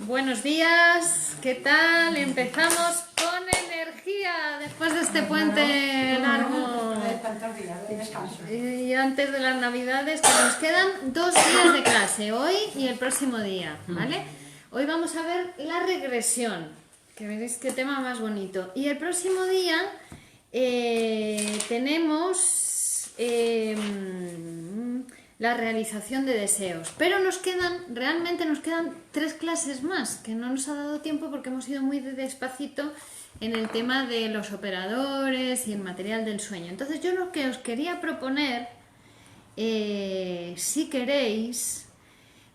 Buenos días, ¿qué tal? Empezamos con energía después de este puente largo y antes de las navidades, que nos quedan 2 días de clase, hoy y el próximo día, ¿vale? Hoy vamos a ver la regresión, que veréis qué tema más bonito, y el próximo día tenemos la realización de deseos, pero realmente nos quedan 3 clases más, que no nos ha dado tiempo porque hemos ido muy despacito en el tema de los operadores y el material del sueño. Entonces yo lo que os quería proponer, si queréis,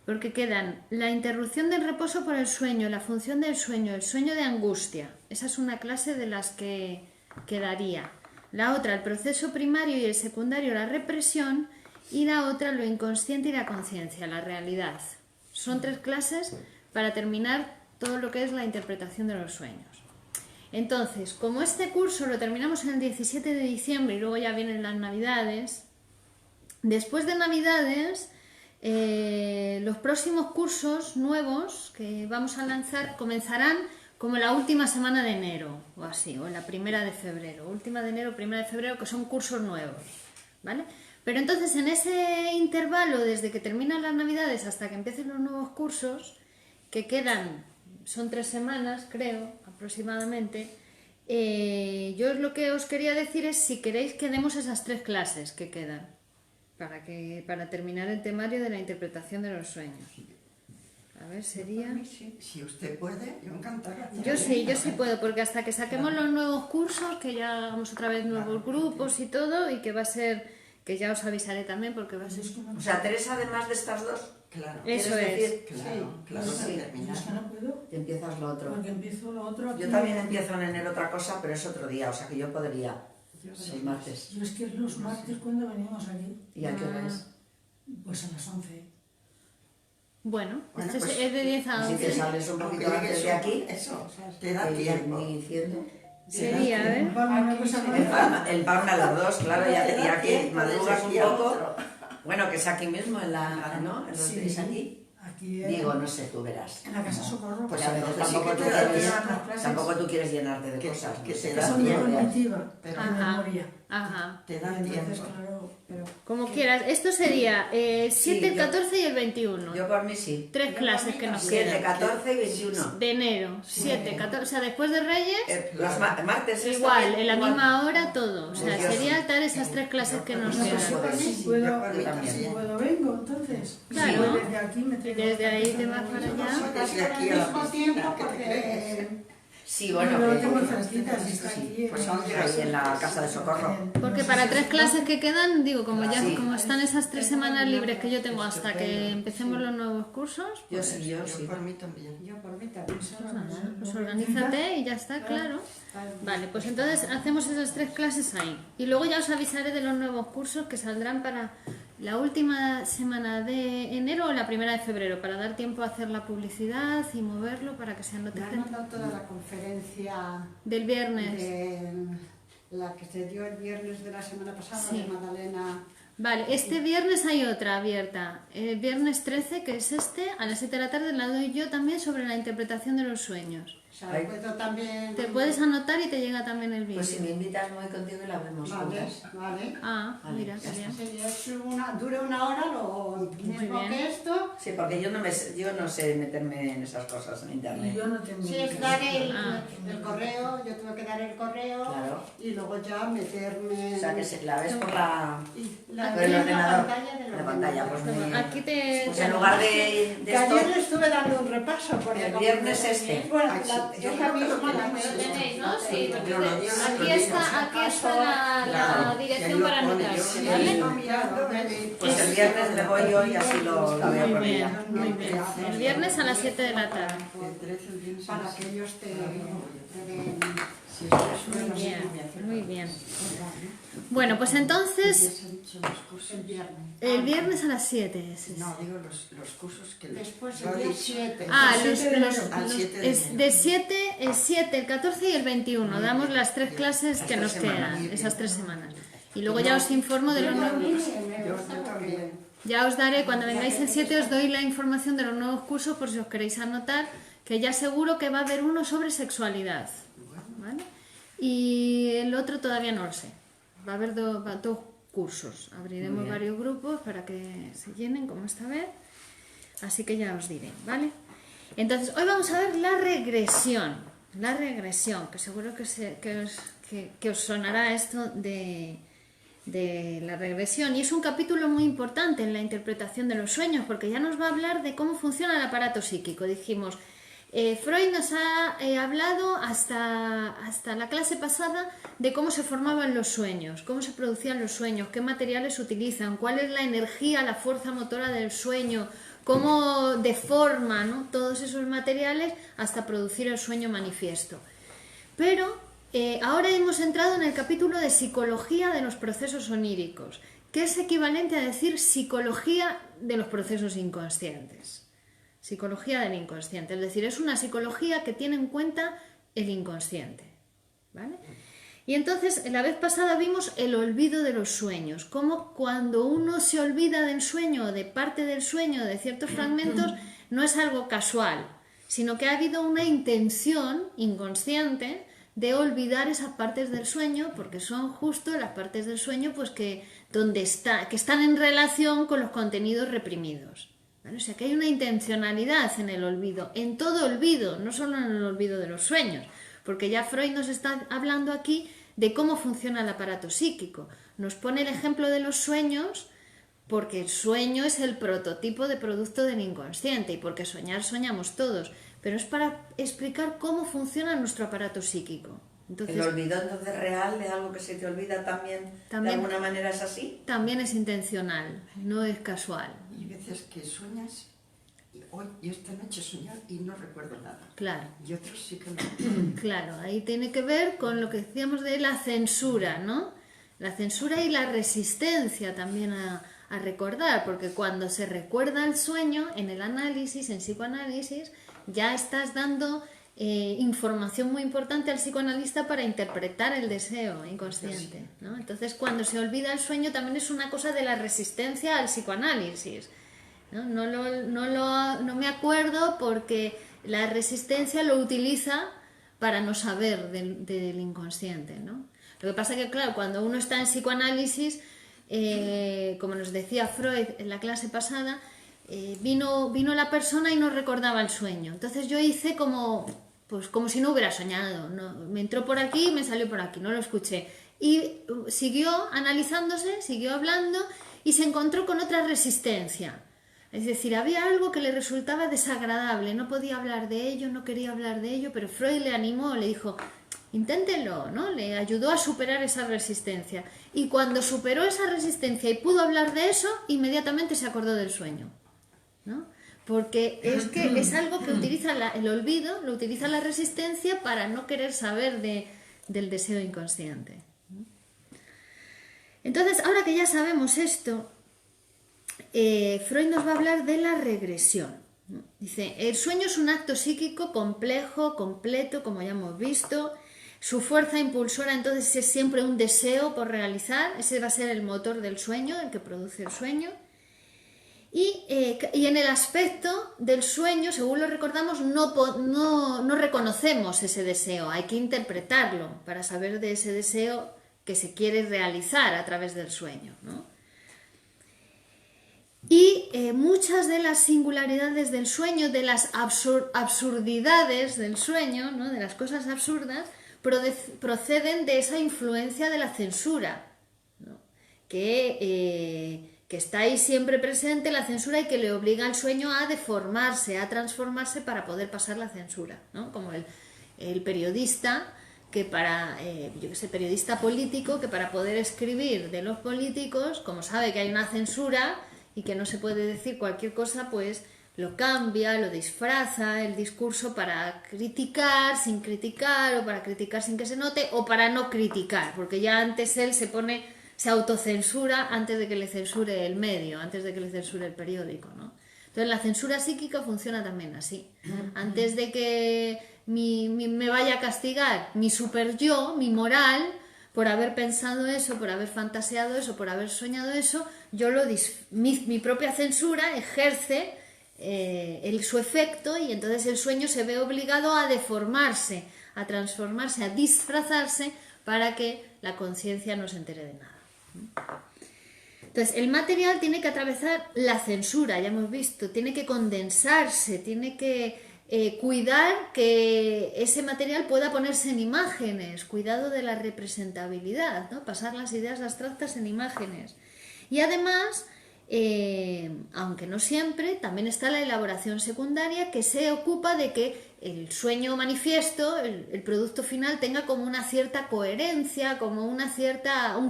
porque quedan la interrupción del reposo por el sueño, la función del sueño, el sueño de angustia, esa es una clase de las que quedaría. La otra, el proceso primario y el secundario, la represión. Y la otra, lo inconsciente y la conciencia, la realidad. Son 3 clases para terminar todo lo que es la interpretación de los sueños. Entonces, como este curso lo terminamos en el 17 de diciembre y luego ya vienen las Navidades, después de Navidades, los próximos cursos nuevos que vamos a lanzar comenzarán como la última semana de enero, o así, o en la primera de febrero. Última de enero, primera de febrero, que son cursos nuevos, ¿vale? Pero entonces en ese intervalo, desde que terminan las Navidades hasta que empiecen los nuevos cursos, que quedan, son 3 semanas creo, aproximadamente, yo lo que os quería decir es si queréis que demos esas 3 clases que quedan, para terminar el temario de la interpretación de los sueños. A ver, sería... Si usted puede, yo encantada. Yo sí puedo, porque hasta que saquemos los nuevos cursos, que ya hagamos otra vez nuevos grupos y todo, y que va a ser... que ya os avisaré también porque va a ser... O sea, Teresa, además de estas 2, Claro. Eso es. decir? Claro, Sí. terminar. Es que no puedo, Y empiezas lo otro. porque empiezo lo otro aquí. Yo también empiezo en enero otra cosa, pero es otro día, o sea que yo podría el martes. Yo es que es los martes cuando venimos aquí, ¿Y a qué hora es? pues a las 11. Bueno, Bueno, este pues, es de 10 a Así 11. que sales un Aunque poquito antes llegues de aquí, eso, te da y ya tiempo. voy diciendo. Sería, a ver... Una cosa nueva. El pan a las 2, claro, ya te da dirá que tiempo de madrugas un aquí a poco. otro. Bueno, que es aquí mismo, en la, ¿no? En los Sí. tenéis aquí. Aquí Digo, no sé, tú verás. en la Casa Socorro. Pues Porque a a veces veces sí tampoco, que tú te da quieres, tiempo. tampoco tú quieres llenarte de Que- cosas. que ¿no? te que da son de tiempo. cognitiva, Pero- de memoria. Ajá, Te da Entonces, tiempo. claro, pero... como quieras. Esto sería 7, el yo- 14 y el 21. Yo por mí sí. 3 clases que nos 7, quedan. 14 y 21. De enero, 7, 14, o sea, después de Reyes, Los martes es igual, también en la igual. misma hora todo. O sea, Pues yo sería sí. dar esas 3 clases que nos No, pues quedan. yo Sí, si puedo, yo por mí también. si puedo vengo, entonces. Claro. Sí, desde aquí me tengo Desde ahí que te vas pasar para por allá. eso. Desde aquí a la piscina, ¿qué te crees? Sí, bueno, Yo lo que- tengo cerquita, si está aquí. pues ahí en la casa de socorro. Porque para 3 clases que quedan, digo, como ya Sí. como están esas 3 semanas libres que yo tengo hasta que empecemos los nuevos cursos, Yo sí, yo sí. Yo por mí también. Yo por mí también. pues nada, pues organízate y ya está, claro. Vale, pues entonces hacemos esas 3 clases ahí. Y luego ya os avisaré de los nuevos cursos que saldrán para la última semana de enero o la primera de febrero, para dar tiempo a hacer la publicidad y moverlo para que se anote Me han gente. mandado toda la conferencia Del viernes. de la que se dio el viernes de la semana pasada Sí. de Magdalena. Vale, este viernes hay otra abierta. El viernes 13, que es este, a las 7 de la tarde la doy yo también sobre la interpretación de los sueños. O sea, Ay. puedo también... Te puedes anotar y te llega también el vídeo. Pues si me invitas me voy contigo y la vemos Vale, juntas. vale. Ah, Vale, mira, ya qué bien. Sí, dura 1 hora, lo mismo bien. que esto. Sí, porque yo no sé meterme en esas cosas en Y internet. yo no tengo... Sí, es dar el Ah. correo, yo tuve que dar el correo Claro. y luego ya meterme... O sea, que la ves por la... y la, por el la ordenador. pantalla del La pantalla, ordenador. pues me... Aquí te... Pues en lugar de Que ayer esto... le estuve dando un repaso porque El como- viernes este. Bueno, Ay, sí, la, yo esa creo que lo misma la tenemos. Lo tenéis, ¿no? Sí, porque Yo lo digo, aquí lo digo. está la Claro. dirección Y ahí lo para pone, anotarse, yo ¿vale? estoy mirando, me- Pues el viernes le voy yo y así la veo Muy con bien, ella. muy bien. El viernes a las 7 de la tarde. El 13, el viernes, para sí. que ellos te den... Sí, eso es Muy lo bien, mismo, me hace muy falta. bien. Bueno, pues entonces, Ya se han dicho los cursos. el viernes. el viernes a las 7 es ese. No, digo los cursos que Después lo el ha día dicho. 7. Ah, El 7 de enero. Al 7 de es enero. de 7, el 7, el 14 y el 21. Muy Damos bien. las 3 clases Las que 3 nos semanas. quedan, Muy bien. esas 3 semanas. Y luego ya os informo de los nuevos. Yo también. Ya os daré, cuando vengáis el 7 os doy la información de los nuevos cursos por si os queréis anotar, que ya seguro que va a haber uno sobre sexualidad, ¿vale? Y el otro todavía no lo sé. Va a haber dos cursos. Abriremos varios grupos para que se llenen como esta vez. Así que ya os diré, ¿vale? Entonces, hoy vamos a ver la regresión. La regresión, que seguro que os sonará esto de la regresión. Y es un capítulo muy importante en la interpretación de los sueños, porque ya nos va a hablar de cómo funciona el aparato psíquico. Dijimos, Freud nos ha hablado hasta la clase pasada de cómo se formaban los sueños, cómo se producían los sueños, qué materiales se utilizan, cuál es la energía, la fuerza motora del sueño, cómo deforma, ¿no?, todos esos materiales hasta producir el sueño manifiesto. Pero ahora hemos entrado en el capítulo de psicología de los procesos oníricos, que es equivalente a decir psicología de los procesos inconscientes. Psicología del inconsciente, es decir, es una psicología que tiene en cuenta el inconsciente, ¿vale? Y entonces, la vez pasada vimos el olvido de los sueños, cómo cuando uno se olvida del sueño o de parte del sueño, de ciertos fragmentos, no es algo casual, sino que ha habido una intención inconsciente de olvidar esas partes del sueño, porque son justo las partes del sueño pues que están en relación con los contenidos reprimidos, ¿vale? O sea que hay una intencionalidad en el olvido, en todo olvido, no solo en el olvido de los sueños, porque ya Freud nos está hablando aquí de cómo funciona el aparato psíquico. Nos pone el ejemplo de los sueños porque el sueño es el prototipo de producto del inconsciente y porque soñamos todos, pero es para explicar cómo funciona nuestro aparato psíquico. Entonces, ¿el olvido entonces real de algo que se te olvida también de alguna manera es así? También es intencional, no es casual. Hay veces que sueñas y hoy y esta noche soñar y no recuerdo nada. Claro. Y otros sí que lo... Claro, ahí tiene que ver con lo que decíamos de la censura, ¿no? La censura y la resistencia también a recordar, porque cuando se recuerda el sueño, en el análisis, en psicoanálisis, ya estás dando información muy importante al psicoanalista para interpretar el deseo inconsciente, ¿no? Entonces, cuando se olvida el sueño también es una cosa de la resistencia al psicoanálisis, ¿no? No me acuerdo porque la resistencia lo utiliza para no saber del inconsciente, ¿no? Lo que pasa es que, claro, cuando uno está en psicoanálisis, como nos decía Freud en la clase pasada, vino la persona y no recordaba el sueño. Entonces yo hice como si no hubiera soñado, ¿no? Me entró por aquí y me salió por aquí, no lo escuché. Y siguió analizándose, siguió hablando y se encontró con otra resistencia. Es decir, había algo que le resultaba desagradable, no podía hablar de ello, no quería hablar de ello, pero Freud le animó, le dijo, inténtelo, ¿no? Le ayudó a superar esa resistencia. Y cuando superó esa resistencia y pudo hablar de eso, inmediatamente se acordó del sueño, ¿no? Porque es algo que utiliza el olvido, lo utiliza la resistencia para no querer saber del deseo inconsciente. Entonces, ahora que ya sabemos esto, Freud nos va a hablar de la regresión. Dice, el sueño es un acto psíquico complejo, completo, como ya hemos visto. Su fuerza impulsora entonces es siempre un deseo por realizar, ese va a ser el motor del sueño, el que produce el sueño. Y en el aspecto del sueño, según lo recordamos, no reconocemos ese deseo, hay que interpretarlo para saber de ese deseo que se quiere realizar a través del sueño, ¿no? Y muchas de las singularidades del sueño, de las absurdidades del sueño, ¿no?, de las cosas absurdas, proceden de esa influencia de la censura, ¿no?, que está ahí siempre presente la censura y que le obliga al sueño a deformarse, a transformarse para poder pasar la censura, ¿no? Como el periodista periodista político que para poder escribir de los políticos, como sabe que hay una censura y que no se puede decir cualquier cosa, pues lo cambia, lo disfraza el discurso para criticar sin criticar, o para criticar sin que se note, o para no criticar, porque ya antes él se autocensura antes de que le censure el medio, antes de que le censure el periódico, ¿no? Entonces la censura psíquica funciona también así. Antes de que me vaya a castigar mi super yo, mi moral, por haber pensado eso, por haber fantaseado eso, por haber soñado eso, mi propia censura ejerce su efecto y entonces el sueño se ve obligado a deformarse, a transformarse, a disfrazarse para que la conciencia no se entere de nada. Entonces, el material tiene que atravesar la censura, ya hemos visto, tiene que condensarse, tiene que cuidar que ese material pueda ponerse en imágenes, cuidado de la representabilidad, ¿no? Pasar las ideas abstractas en imágenes. Y además, aunque no siempre, también está la elaboración secundaria que se ocupa de que el sueño manifiesto, el producto final, tenga como una cierta coherencia, como un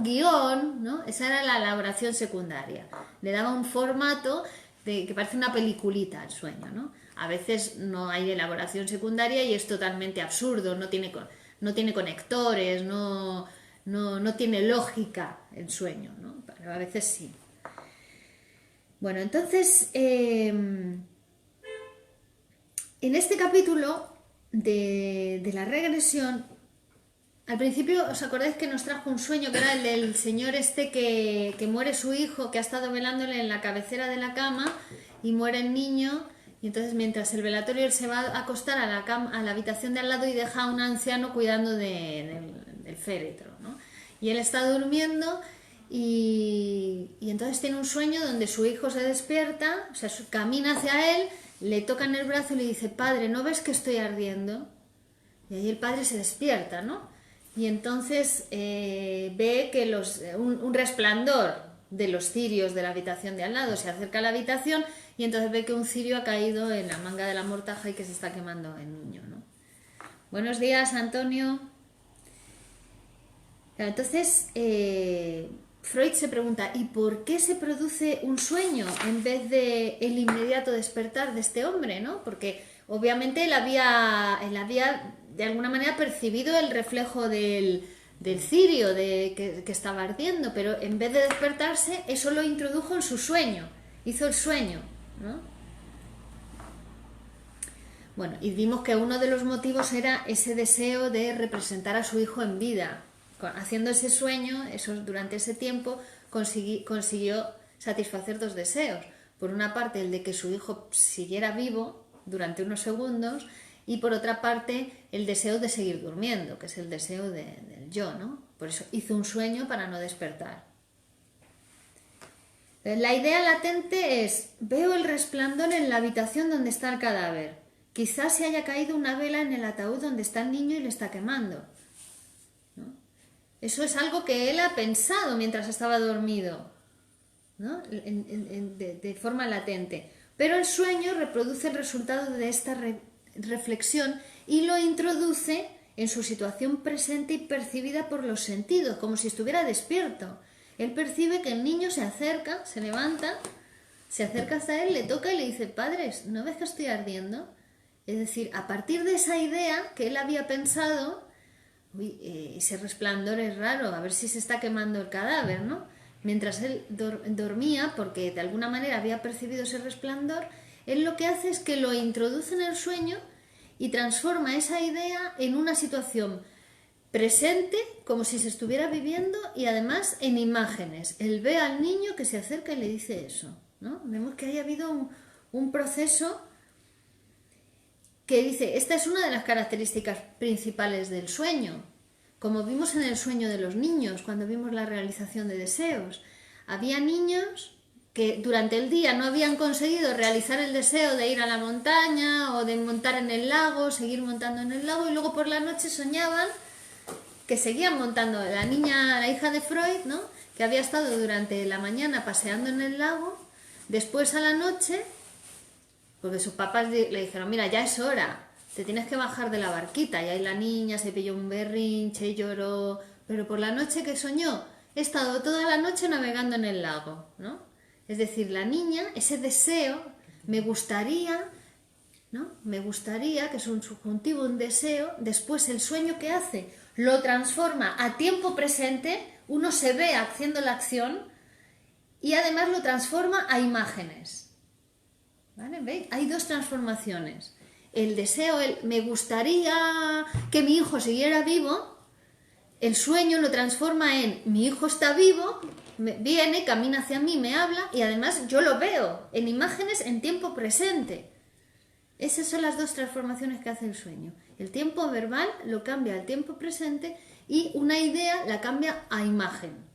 guión, ¿no? Esa era la elaboración secundaria. Le daba un formato que parece una peliculita al sueño, ¿no? A veces no hay elaboración secundaria y es totalmente absurdo, no tiene conectores, no tiene lógica el sueño, ¿no? Pero a veces sí. Bueno, entonces, en este capítulo de la regresión, al principio os acordáis que nos trajo un sueño que era el del señor que muere su hijo, que ha estado velándole en la cabecera de la cama y muere el niño, y entonces mientras el velatorio él se va a acostar a la habitación de al lado y deja a un anciano cuidando del féretro, ¿no? Y él está durmiendo y entonces tiene un sueño donde su hijo se despierta, o sea, camina hacia él, le toca en el brazo y le dice: padre, ¿no ves que estoy ardiendo? Y ahí el padre se despierta, ¿no? Y entonces ve que un resplandor de los cirios de la habitación de al lado se acerca a la habitación y entonces ve que un cirio ha caído en la manga de la mortaja y que se está quemando el niño, ¿no? Buenos días, Antonio. Entonces, Freud se pregunta: ¿y por qué se produce un sueño en vez de el inmediato despertar de este hombre, ¿no? Porque obviamente él había de alguna manera percibido el reflejo del cirio que estaba ardiendo, pero en vez de despertarse, eso lo introdujo en su sueño, hizo el sueño, ¿no? Bueno, y vimos que uno de los motivos era ese deseo de representar a su hijo en vida. Haciendo ese sueño, durante ese tiempo, consiguió satisfacer dos deseos. Por una parte, el de que su hijo siguiera vivo durante unos segundos, y por otra parte, el deseo de seguir durmiendo, que es el deseo del yo, ¿no? Por eso hizo un sueño para no despertar. La idea latente es: veo el resplandor en la habitación donde está el cadáver. Quizás se haya caído una vela en el ataúd donde está el niño y le está quemando, ¿no? Eso es algo que él ha pensado mientras estaba dormido, ¿no? De forma latente. Pero el sueño reproduce el resultado de esta reflexión y lo introduce en su situación presente y percibida por los sentidos, como si estuviera despierto. Él percibe que el niño se acerca, se levanta, se acerca hasta él, le toca y le dice: padre, ¿no ves que estoy ardiendo? Es decir, a partir de esa idea que él había pensado: uy, ese resplandor es raro, a ver si se está quemando el cadáver, ¿no? Mientras él dormía, porque de alguna manera había percibido ese resplandor, él lo que hace es que lo introduce en el sueño y transforma esa idea en una situación presente, como si se estuviera viviendo, y además en imágenes. Él ve al niño que se acerca y le dice eso, ¿no? Vemos que haya habido un proceso que dice: esta es una de las características principales del sueño. Como vimos en el sueño de los niños, cuando vimos la realización de deseos, había niños que durante el día no habían conseguido realizar el deseo de ir a la montaña o de montar en el lago, seguir montando en el lago, y luego por la noche soñaban que seguían montando. La hija de Freud, ¿no?, que había estado durante la mañana paseando en el lago, después a la noche, porque sus papás le dijeron: mira, ya es hora, te tienes que bajar de la barquita. Y ahí la niña se pilló un berrinche y lloró, pero por la noche que soñó: he estado toda la noche navegando en el lago, ¿no? Es decir, la niña, ese deseo, me gustaría, ¿no? Me gustaría, que es un subjuntivo, un deseo, después el sueño que hace lo transforma a tiempo presente, uno se ve haciendo la acción y además lo transforma a imágenes. ¿Vale? ¿Veis? Hay dos transformaciones. El deseo, me gustaría que mi hijo siguiera vivo, el sueño lo transforma en mi hijo está vivo, viene, camina hacia mí, me habla y además yo lo veo en imágenes en tiempo presente. Esas son las dos transformaciones que hace el sueño. El tiempo verbal lo cambia al tiempo presente y una idea la cambia a imagen.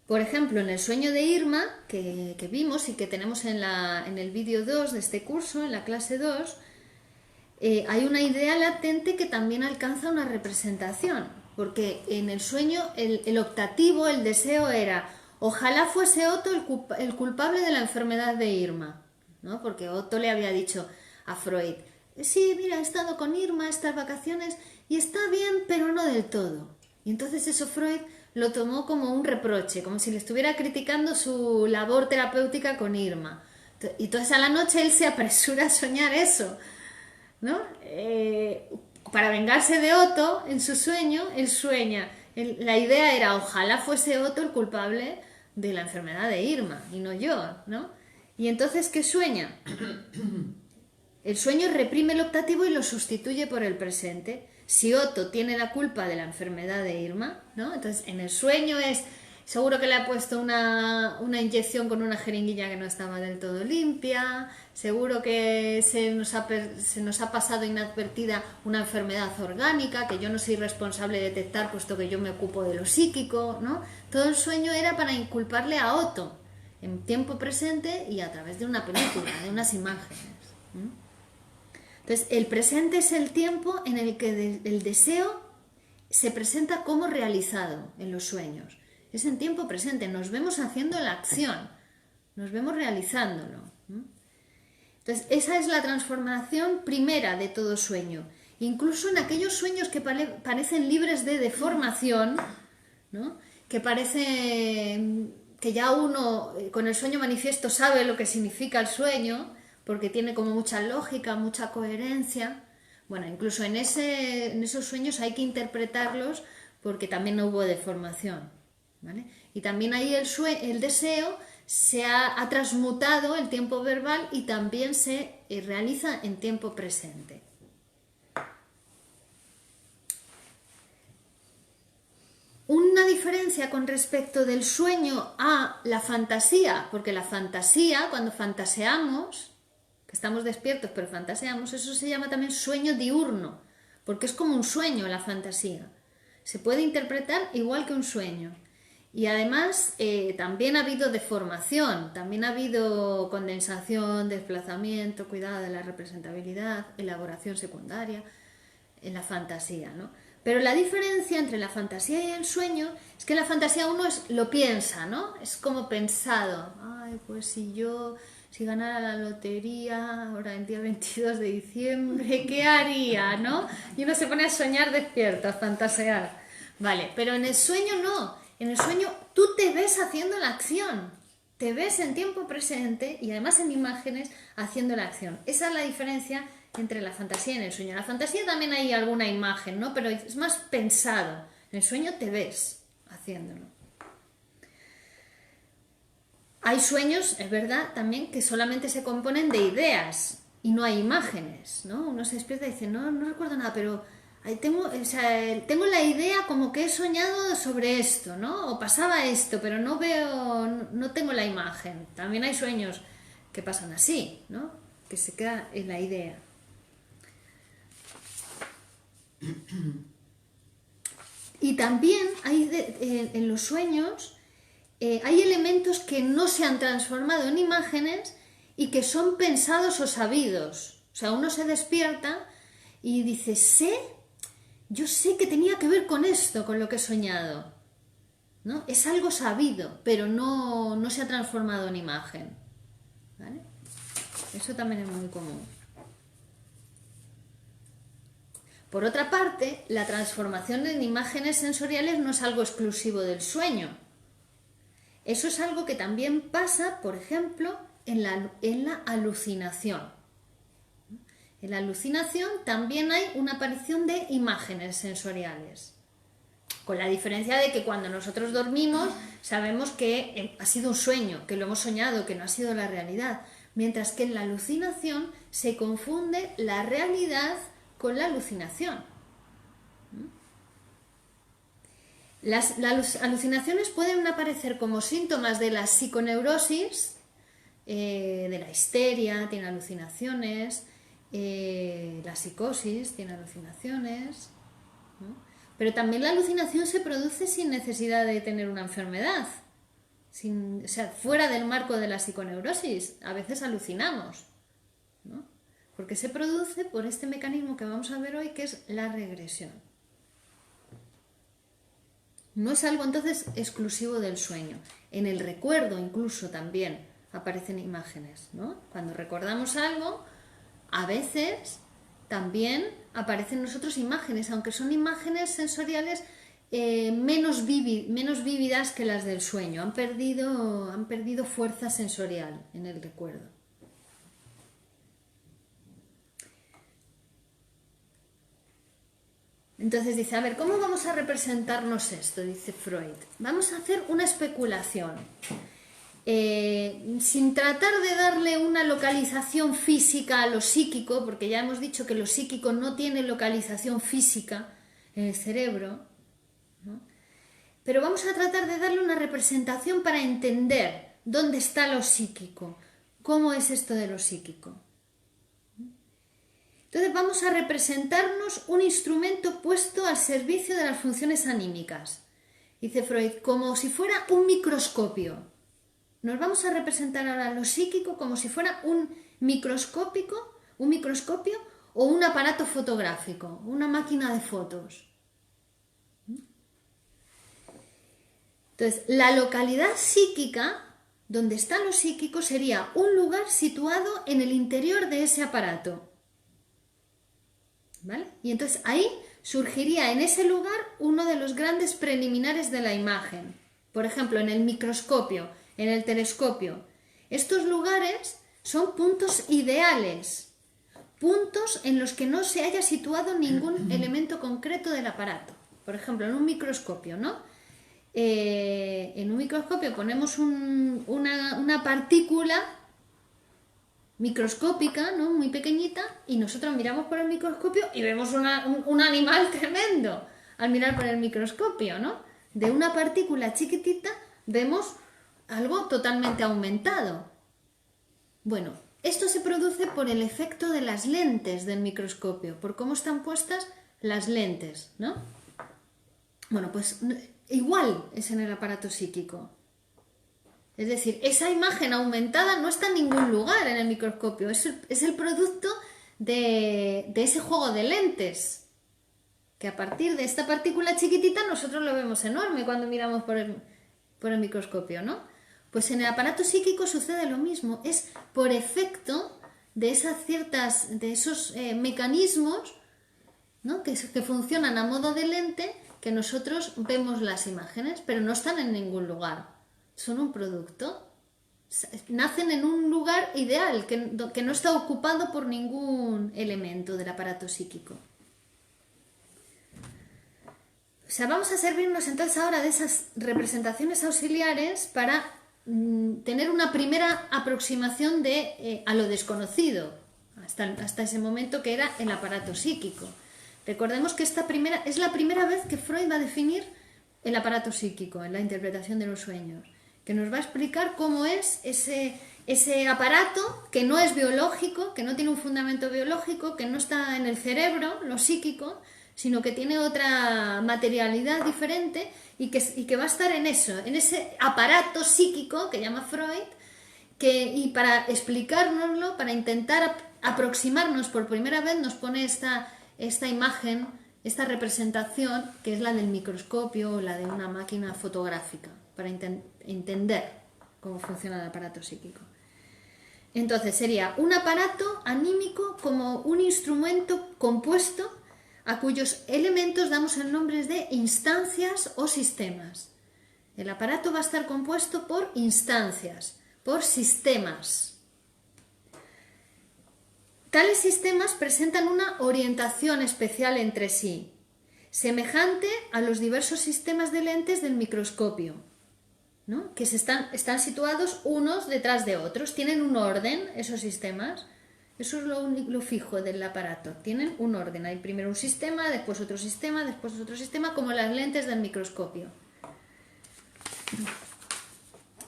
Por ejemplo, en el sueño de Irma, que vimos y que tenemos en el vídeo 2 de este curso, en la clase 2, hay una idea latente que también alcanza una representación, porque en el sueño el optativo, el deseo era: ojalá fuese Otto el culpable de la enfermedad de Irma, ¿no? Porque Otto le había dicho a Freud: sí, mira, he estado con Irma estas vacaciones y está bien, pero no del todo. Y entonces eso Freud lo tomó como un reproche, como si le estuviera criticando su labor terapéutica con Irma. Y entonces a la noche él se apresura a soñar eso, ¿no? Para vengarse de Otto, en su sueño, él sueña. La idea era: ojalá fuese Otto el culpable de la enfermedad de Irma y no yo, ¿no? Y entonces, ¿qué sueña? El sueño reprime el optativo y lo sustituye por el presente. Si Otto tiene la culpa de la enfermedad de Irma, ¿no? Entonces en el sueño es: seguro que le ha puesto una inyección con una jeringuilla que no estaba del todo limpia, seguro que se nos ha pasado inadvertida una enfermedad orgánica que yo no soy responsable de detectar puesto que yo me ocupo de lo psíquico, ¿no? Todo el sueño era para inculparle a Otto en tiempo presente y a través de una película, de unas imágenes. Entonces, el presente es el tiempo en el que el deseo se presenta como realizado en los sueños. Es en tiempo presente, nos vemos haciendo la acción, nos vemos realizándolo. Entonces, esa es la transformación primera de todo sueño. Incluso en aquellos sueños que parecen libres de deformación, ¿no? Que parece que ya uno con el sueño manifiesto sabe lo que significa el sueño, porque tiene como mucha lógica, mucha coherencia. Bueno, incluso en esos sueños hay que interpretarlos porque también no hubo deformación, ¿vale? Y también ahí el deseo se ha transmutado el tiempo verbal y también se realiza en tiempo presente. Una diferencia con respecto del sueño a la fantasía, porque la fantasía, cuando fantaseamos, que estamos despiertos pero fantaseamos, eso se llama también sueño diurno, porque es como un sueño la fantasía. Se puede interpretar igual que un sueño. Y además también ha habido deformación, también ha habido condensación, desplazamiento, cuidado de la representabilidad, elaboración secundaria en la fantasía, ¿no? Pero la diferencia entre la fantasía y el sueño es que la fantasía uno lo piensa, ¿no? Es como pensado. Ay, pues si ganara la lotería ahora el día 22 de diciembre, ¿qué haría, no? Y uno se pone a soñar despierto, a fantasear. Vale, pero en el sueño no. En el sueño tú te ves haciendo la acción. Te ves en tiempo presente y además en imágenes haciendo la acción. Esa es la diferencia entre la fantasía y el sueño. En la fantasía también hay alguna imagen, ¿no? Pero es más pensado. En el sueño te ves haciéndolo. Hay sueños, es verdad, también que solamente se componen de ideas y no hay imágenes, ¿no? Uno se despierta y dice: no recuerdo nada, pero tengo la idea como que he soñado sobre esto, ¿no? O pasaba esto, pero no tengo la imagen. También hay sueños que pasan así, ¿no? Que se queda en la idea. Y también hay en los sueños hay elementos que no se han transformado en imágenes y que son pensados o sabidos. O sea, uno se despierta y dice: yo sé que tenía que ver con esto, con lo que he soñado, ¿no? Es algo sabido, pero no se ha transformado en imagen, ¿vale? Eso también es muy común. Por otra parte, la transformación en imágenes sensoriales no es algo exclusivo del sueño. Eso es algo que también pasa, por ejemplo, en la alucinación. En la alucinación también hay una aparición de imágenes sensoriales. Con la diferencia de que cuando nosotros dormimos sabemos que ha sido un sueño, que lo hemos soñado, que no ha sido la realidad. Mientras que en la alucinación se confunde la realidad con la alucinación. Las alucinaciones pueden aparecer como síntomas de la psiconeurosis, de la histeria, tiene alucinaciones, la psicosis tiene alucinaciones, ¿no? Pero también la alucinación se produce sin necesidad de tener una enfermedad, o sea, fuera del marco de la psiconeurosis. A veces alucinamos, ¿no? Porque se produce por este mecanismo que vamos a ver hoy, que es la regresión. No es algo entonces exclusivo del sueño. En el recuerdo incluso también aparecen imágenes, ¿no? Cuando recordamos algo, a veces también aparecen en nosotros imágenes, aunque son imágenes sensoriales menos vívidas que las del sueño. Han perdido fuerza sensorial en el recuerdo. Entonces dice, a ver, ¿cómo vamos a representarnos esto? Dice Freud. Vamos a hacer una especulación. Sin tratar de darle una localización física a lo psíquico, porque ya hemos dicho que lo psíquico no tiene localización física en el cerebro, ¿no? Pero vamos a tratar de darle una representación para entender dónde está lo psíquico, cómo es esto de lo psíquico. Entonces vamos a representarnos un instrumento puesto al servicio de las funciones anímicas. Dice Freud, como si fuera un microscopio. Nos vamos a representar ahora lo psíquico como si fuera un microscopio o un aparato fotográfico, una máquina de fotos. Entonces, la localidad psíquica, donde está lo psíquico, sería un lugar situado en el interior de ese aparato. ¿Vale? Y entonces ahí surgiría en ese lugar uno de los grandes preliminares de la imagen. Por ejemplo, en el microscopio, en el telescopio. Estos lugares son puntos ideales, puntos en los que no se haya situado ningún elemento concreto del aparato. Por ejemplo, en un microscopio, ¿no? En un microscopio ponemos una partícula microscópica, ¿no? Muy pequeñita, y nosotros miramos por el microscopio y vemos un animal tremendo al mirar por el microscopio, ¿no? De una partícula chiquitita vemos algo totalmente aumentado. Bueno, esto se produce por el efecto de las lentes del microscopio, por cómo están puestas las lentes, ¿no? Bueno, pues igual es en el aparato psíquico. Es decir, esa imagen aumentada no está en ningún lugar en el microscopio, es el producto de ese juego de lentes, que a partir de esta partícula chiquitita nosotros lo vemos enorme cuando miramos por el microscopio, ¿no? Pues en el aparato psíquico sucede lo mismo, es por efecto de esos mecanismos, ¿no? que funcionan a modo de lente, que nosotros vemos las imágenes, pero no están en ningún lugar. Son un producto, nacen en un lugar ideal que no está ocupado por ningún elemento del aparato psíquico. O sea, vamos a servirnos entonces ahora de esas representaciones auxiliares para tener una primera aproximación a lo desconocido, hasta ese momento que era el aparato psíquico. Recordemos que es la primera vez que Freud va a definir el aparato psíquico en la interpretación de los sueños, que nos va a explicar cómo es ese aparato que no es biológico, que no tiene un fundamento biológico, que no está en el cerebro, lo psíquico, sino que tiene otra materialidad diferente y que va a estar en ese aparato psíquico que llama Freud, y para explicárnoslo, para intentar aproximarnos por primera vez, nos pone esta imagen, esta representación, que es la del microscopio o la de una máquina fotográfica, para entender cómo funciona el aparato psíquico. Entonces sería un aparato anímico como un instrumento compuesto a cuyos elementos damos el nombre de instancias o sistemas. El aparato va a estar compuesto por instancias, por sistemas. Tales sistemas presentan una orientación especial entre sí, semejante a los diversos sistemas de lentes del microscopio. ¿no? Que están situados unos detrás de otros, tienen un orden esos sistemas. Eso es lo fijo del aparato, tienen un orden. Hay primero un sistema, después otro sistema, como las lentes del microscopio.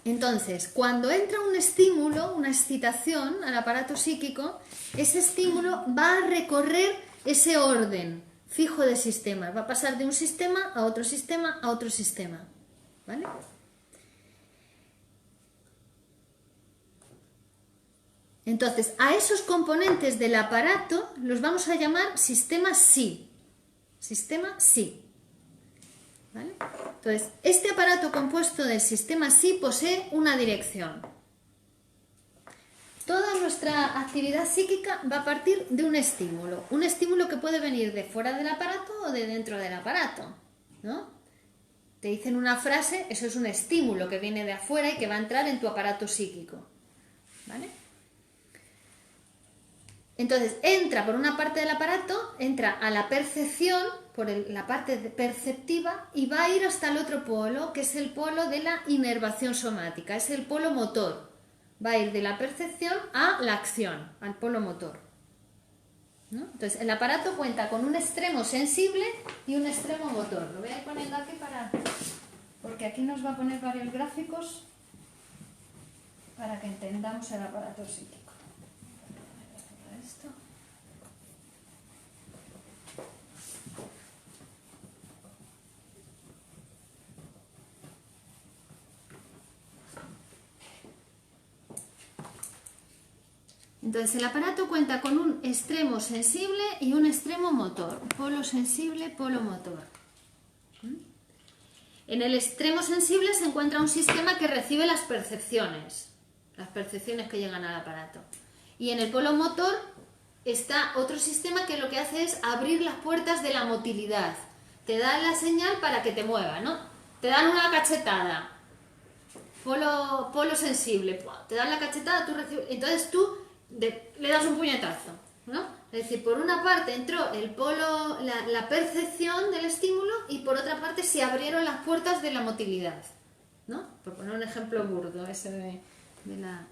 Entonces, cuando entra un estímulo, una excitación al aparato psíquico, ese estímulo va a recorrer ese orden fijo de sistemas, va a pasar de un sistema a otro sistema a otro sistema, ¿vale? Entonces, a esos componentes del aparato los vamos a llamar sistema psi. Sistema psi. ¿Vale? Entonces, este aparato compuesto del sistema psi posee una dirección. Toda nuestra actividad psíquica va a partir de un estímulo que puede venir de fuera del aparato o de dentro del aparato, ¿no? Te dicen una frase, eso es un estímulo que viene de afuera y que va a entrar en tu aparato psíquico, ¿vale? Entonces, entra por una parte del aparato, entra a la percepción, por la parte perceptiva, y va a ir hasta el otro polo, que es el polo de la inervación somática, es el polo motor. Va a ir de la percepción a la acción, al polo motor, ¿no? Entonces, el aparato cuenta con un extremo sensible y un extremo motor. Lo voy a ir poniendo aquí porque aquí nos va a poner varios gráficos para que entendamos el aparato psíquico. Esto. Entonces el aparato cuenta con un extremo sensible y un extremo motor, polo sensible, polo motor. En el extremo sensible se encuentra un sistema que recibe las percepciones que llegan al aparato. Y en el polo motor está otro sistema que lo que hace es abrir las puertas de la motilidad. Te dan la señal para que te mueva, ¿no? Te dan una cachetada. Polo sensible. Te dan la cachetada, tú recibes, entonces tú le das un puñetazo, ¿no? Es decir, por una parte entró el polo, la percepción del estímulo, y por otra parte se abrieron las puertas de la motilidad, ¿no? Por poner un ejemplo burdo, ese de la...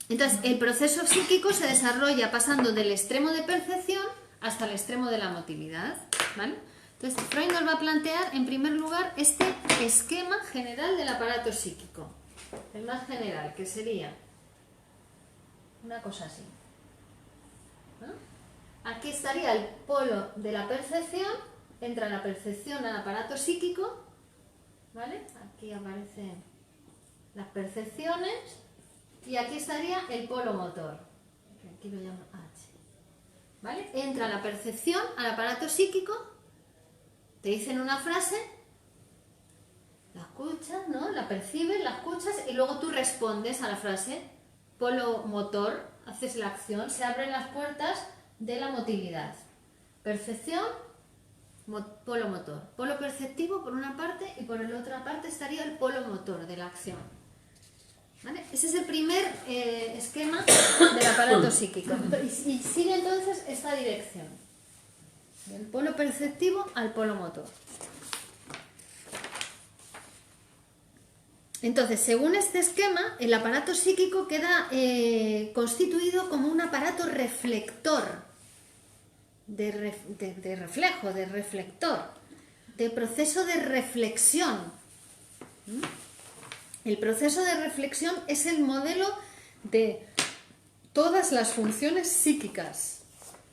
Entonces, el proceso psíquico se desarrolla pasando del extremo de percepción hasta el extremo de la motilidad, ¿vale? Entonces, Freud nos va a plantear, en primer lugar, este esquema general del aparato psíquico, el más general, que sería una cosa así, ¿no? Aquí estaría el polo de la percepción, entra la percepción al aparato psíquico, ¿vale? Aquí aparecen las percepciones y aquí estaría el polo motor, que aquí lo llamo H, ¿vale? Entra la percepción al aparato psíquico, te dicen una frase, la escuchas, ¿no? La percibes, la escuchas y luego tú respondes a la frase. Polo motor, haces la acción, se abren las puertas de la motilidad. Percepción, polo motor. Polo perceptivo por una parte y por la otra parte estaría el polo motor de la acción, ¿vale? Ese es el primer esquema del aparato psíquico. Y sigue entonces esta dirección, del polo perceptivo al polo motor. Entonces, según este esquema, el aparato psíquico queda constituido como un aparato reflector, de reflejo, de reflector, de proceso de reflexión. El proceso de reflexión es el modelo de todas las funciones psíquicas.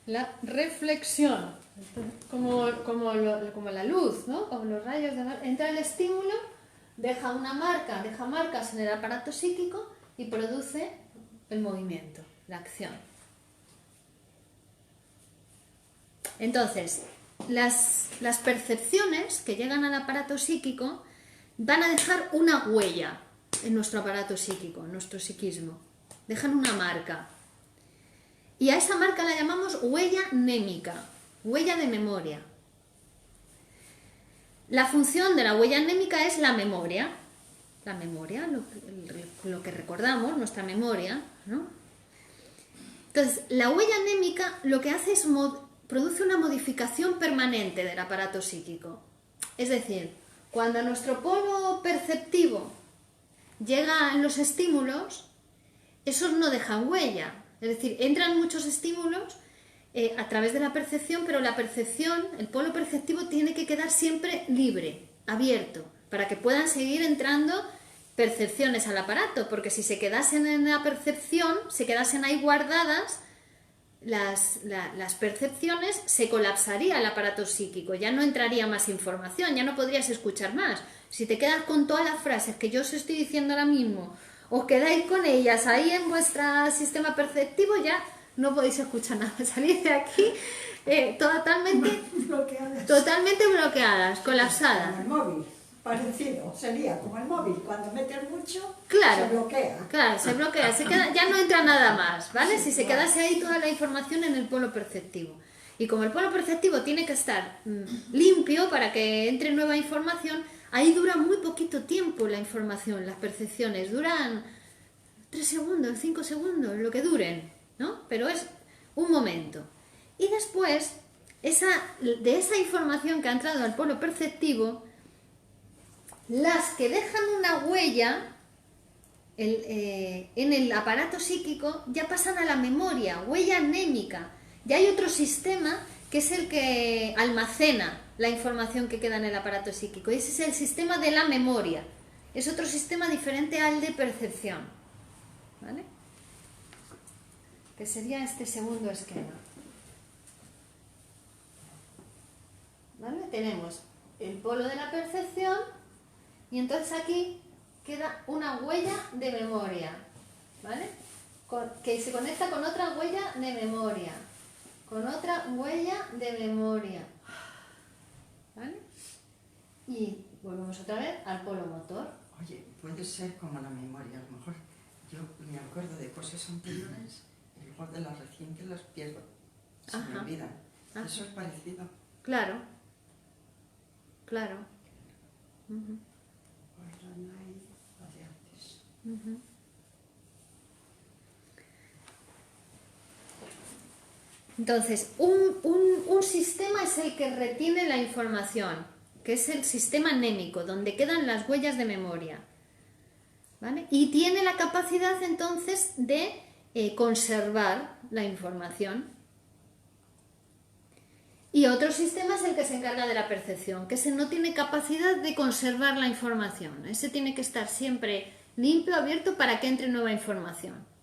La reflexión, como la luz, ¿no? Como los rayos de la... Entra el estímulo, deja marcas en el aparato psíquico y produce el movimiento, la acción. Entonces, las percepciones que llegan al aparato psíquico van a dejar una huella en nuestro aparato psíquico, en nuestro psiquismo. Dejan una marca. Y a esa marca la llamamos huella némica, huella de memoria. La función de la huella anémica es la memoria, lo que recordamos, nuestra memoria, ¿no? Entonces, la huella anémica lo que hace es produce una modificación permanente del aparato psíquico. Es decir, cuando a nuestro polo perceptivo llegan los estímulos, esos no dejan huella. Es decir, entran muchos estímulos a través de la percepción, pero la percepción, el polo perceptivo tiene que quedar siempre libre, abierto, para que puedan seguir entrando percepciones al aparato, porque si se quedasen en la percepción, se quedasen ahí guardadas, las percepciones, se colapsaría el aparato psíquico, ya no entraría más información, ya no podrías escuchar más. Si te quedas con todas las frases que yo os estoy diciendo ahora mismo, os quedáis con ellas ahí en vuestro sistema perceptivo, ya no podéis escuchar nada. Salís de aquí totalmente bloqueadas, colapsadas. Como el móvil, parecido, sería como el móvil, cuando metes mucho, Claro, se bloquea. claro, se bloquea, ya no entra nada más, ¿vale? Si se quedase ahí toda la información en el polo perceptivo. Y como el polo perceptivo tiene que estar limpio para que entre nueva información, ahí dura muy poquito tiempo la información, las percepciones, duran 3 segundos, 5 segundos, lo que duren, ¿no? Pero es un momento. Y después, de esa información que ha entrado al polo perceptivo, las que dejan una huella en el aparato psíquico ya pasan a la memoria, huella anémica. Ya hay otro sistema que es el que almacena la información que queda en el aparato psíquico. Ese es el sistema de la memoria. Es otro sistema diferente al de percepción, ¿vale? Que sería este segundo esquema. ¿Vale? Tenemos el polo de la percepción y entonces aquí queda una huella de memoria, ¿vale? Que se conecta con otra huella de memoria, con otra huella de memoria, ¿vale? Y volvemos otra vez al polo motor. Oye, puede ser como la memoria, a lo mejor yo me acuerdo de cosas anteriores y luego de las recientes las pierdo, se me Ajá. olvidan. Ajá. Eso es parecido. Claro, claro. Ujú, Ahora no hay lo de antes. ujú. Entonces, un sistema es el que retiene la información, que es el sistema anémico, donde quedan las huellas de memoria, ¿vale? Y tiene la capacidad entonces de conservar la información. Y otro sistema es el que se encarga de la percepción, que ese no tiene capacidad de conservar la información. Ese tiene que estar siempre limpio, abierto, para que entre nueva información.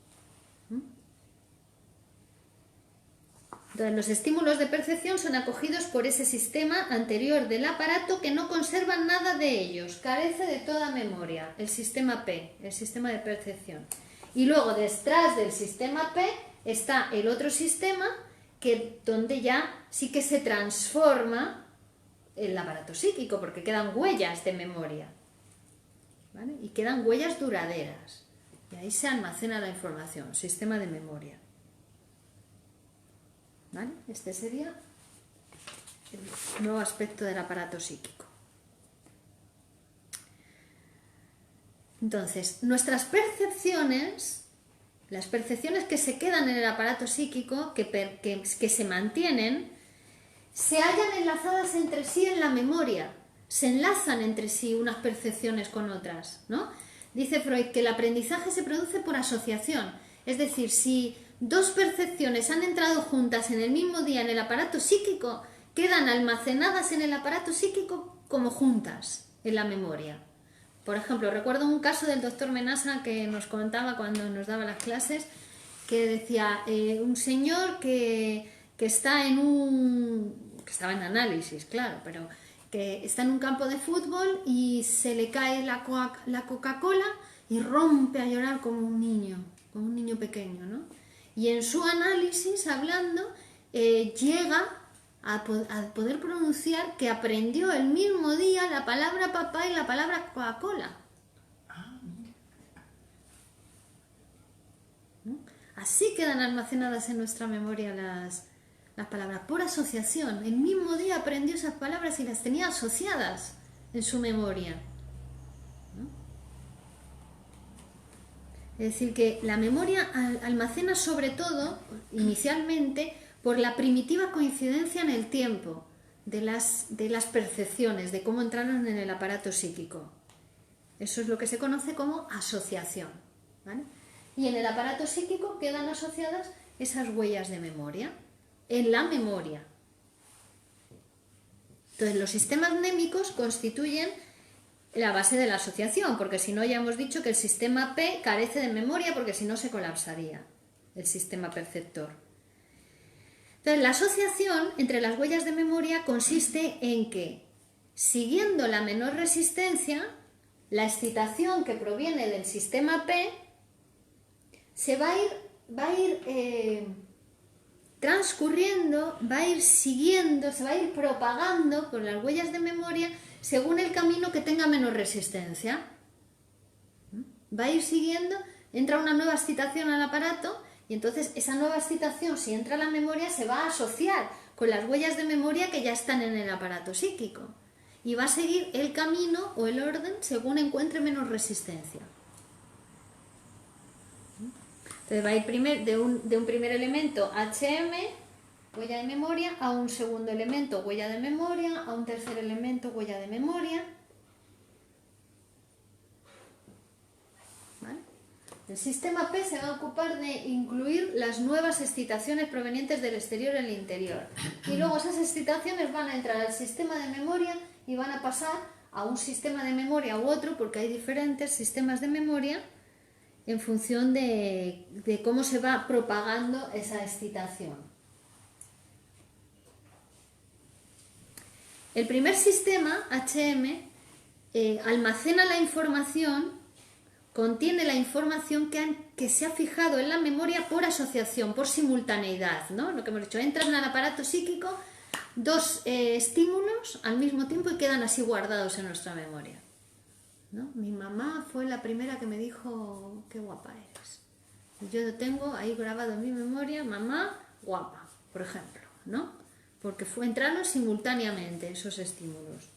Entonces, los estímulos de percepción son acogidos por ese sistema anterior del aparato que no conserva nada de ellos, carece de toda memoria, el sistema P, el sistema de percepción. Y luego, detrás del sistema P, está el otro sistema, donde ya sí que se transforma el aparato psíquico, porque quedan huellas de memoria, ¿vale? Y quedan huellas duraderas. Y ahí se almacena la información, sistema de memoria. ¿Vale? Este sería el nuevo aspecto del aparato psíquico. Entonces, nuestras percepciones, las percepciones que se quedan en el aparato psíquico, que se mantienen, se hallan enlazadas entre sí en la memoria, se enlazan entre sí unas percepciones con otras, ¿no? Dice Freud que el aprendizaje se produce por asociación, es decir, si dos percepciones han entrado juntas en el mismo día en el aparato psíquico, quedan almacenadas en el aparato psíquico como juntas en la memoria. Por ejemplo, recuerdo un caso del doctor Menasa que nos contaba cuando nos daba las clases, que decía un señor que estaba en análisis, claro, pero que está en un campo de fútbol y se le cae la Coca-Cola y rompe a llorar como un niño pequeño, ¿no? Y en su análisis, hablando, llega a poder pronunciar que aprendió el mismo día la palabra papá y la palabra Coca-Cola. ¿No? Así quedan almacenadas en nuestra memoria las palabras, por asociación. El mismo día aprendió esas palabras y las tenía asociadas en su memoria. Es decir, que la memoria almacena sobre todo, inicialmente, por la primitiva coincidencia en el tiempo de las percepciones, de cómo entraron en el aparato psíquico. Eso es lo que se conoce como asociación, ¿vale? Y en el aparato psíquico quedan asociadas esas huellas de memoria, en la memoria. Entonces, los sistemas mnémicos constituyen la base de la asociación, porque si no ya hemos dicho que el sistema P carece de memoria, porque si no se colapsaría el sistema perceptor. Entonces, la asociación entre las huellas de memoria consiste en que, siguiendo la menor resistencia, la excitación que proviene del sistema P se va a ir transcurriendo, va a ir siguiendo, se va a ir propagando por las huellas de memoria según el camino que tenga menos resistencia. Va a ir siguiendo, entra una nueva excitación al aparato y entonces esa nueva excitación, si entra a la memoria, se va a asociar con las huellas de memoria que ya están en el aparato psíquico y va a seguir el camino o el orden según encuentre menos resistencia. Entonces va a ir de un primer elemento HM, huella de memoria, a un segundo elemento, huella de memoria, a un tercer elemento, huella de memoria. ¿Vale? El sistema P se va a ocupar de incluir las nuevas excitaciones provenientes del exterior en el interior. Y luego esas excitaciones van a entrar al sistema de memoria y van a pasar a un sistema de memoria u otro, porque hay diferentes sistemas de memoria en función de cómo se va propagando esa excitación. El primer sistema, HM, almacena la información, contiene la información que se ha fijado en la memoria por asociación, por simultaneidad, ¿no? Lo que hemos dicho, entran al aparato psíquico dos estímulos al mismo tiempo y quedan así guardados en nuestra memoria, ¿no? Mi mamá fue la primera que me dijo qué guapa eres. Y yo tengo ahí grabado en mi memoria, mamá guapa, por ejemplo, ¿no? Porque entraron simultáneamente esos estímulos.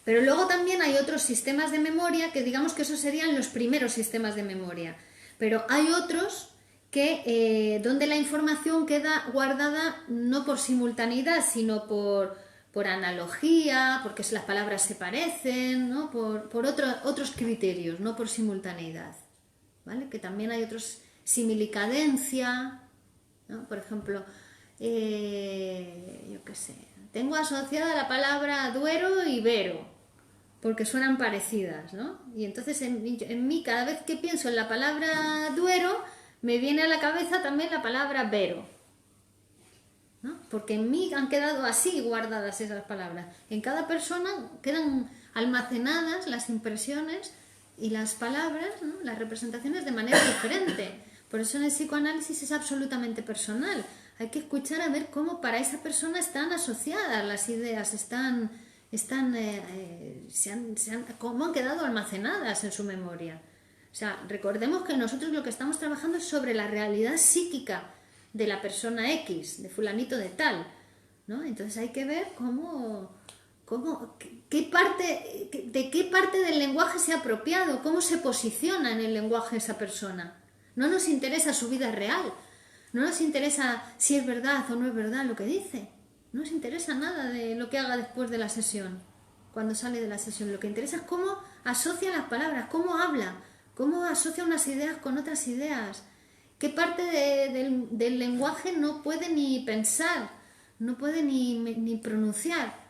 Pero luego también hay otros sistemas de memoria que digamos que esos serían los primeros sistemas de memoria. Pero hay otros que donde la información queda guardada no por simultaneidad, sino por analogía, porque las palabras se parecen, ¿no? por otros criterios, no por simultaneidad, ¿vale? Que también hay otros, similicadencia, ¿no? Por ejemplo, yo qué sé, tengo asociada la palabra Duero y Vero, porque suenan parecidas, ¿no? Y entonces en mí, cada vez que pienso en la palabra Duero, me viene a la cabeza también la palabra Vero, ¿no? Porque en mí han quedado así guardadas esas palabras. En cada persona quedan almacenadas las impresiones y las palabras, ¿no? Las representaciones de manera diferente. Por eso en el psicoanálisis es absolutamente personal. Hay que escuchar a ver cómo para esa persona están asociadas las ideas, cómo han quedado almacenadas en su memoria. O sea, recordemos que nosotros lo que estamos trabajando es sobre la realidad psíquica de la persona X, de fulanito de tal, ¿no? Entonces hay que ver de qué parte del lenguaje se ha apropiado, cómo se posiciona en el lenguaje esa persona. No nos interesa su vida real, no nos interesa si es verdad o no es verdad lo que dice, no nos interesa nada de lo que haga después de la sesión, cuando sale de la sesión. Lo que interesa es cómo asocia las palabras, cómo habla, cómo asocia unas ideas con otras ideas, qué parte del lenguaje no puede ni pensar, no puede ni pronunciar,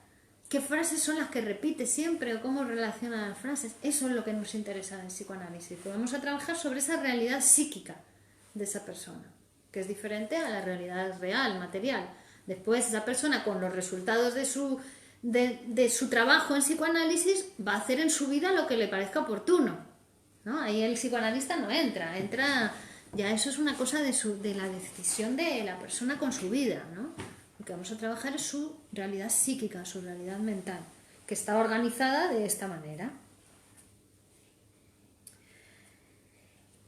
qué frases son las que repite siempre o cómo relaciona las frases. Eso es lo que nos interesa en el psicoanálisis. Pues vamos a trabajar sobre esa realidad psíquica de esa persona, que es diferente a la realidad real, material. Después esa persona, con los resultados de su trabajo en psicoanálisis, va a hacer en su vida lo que le parezca oportuno, ¿no? Ahí el psicoanalista no entra, ya eso es una cosa de la decisión de la persona con su vida, ¿no? Lo que vamos a trabajar es su realidad psíquica, su realidad mental, que está organizada de esta manera.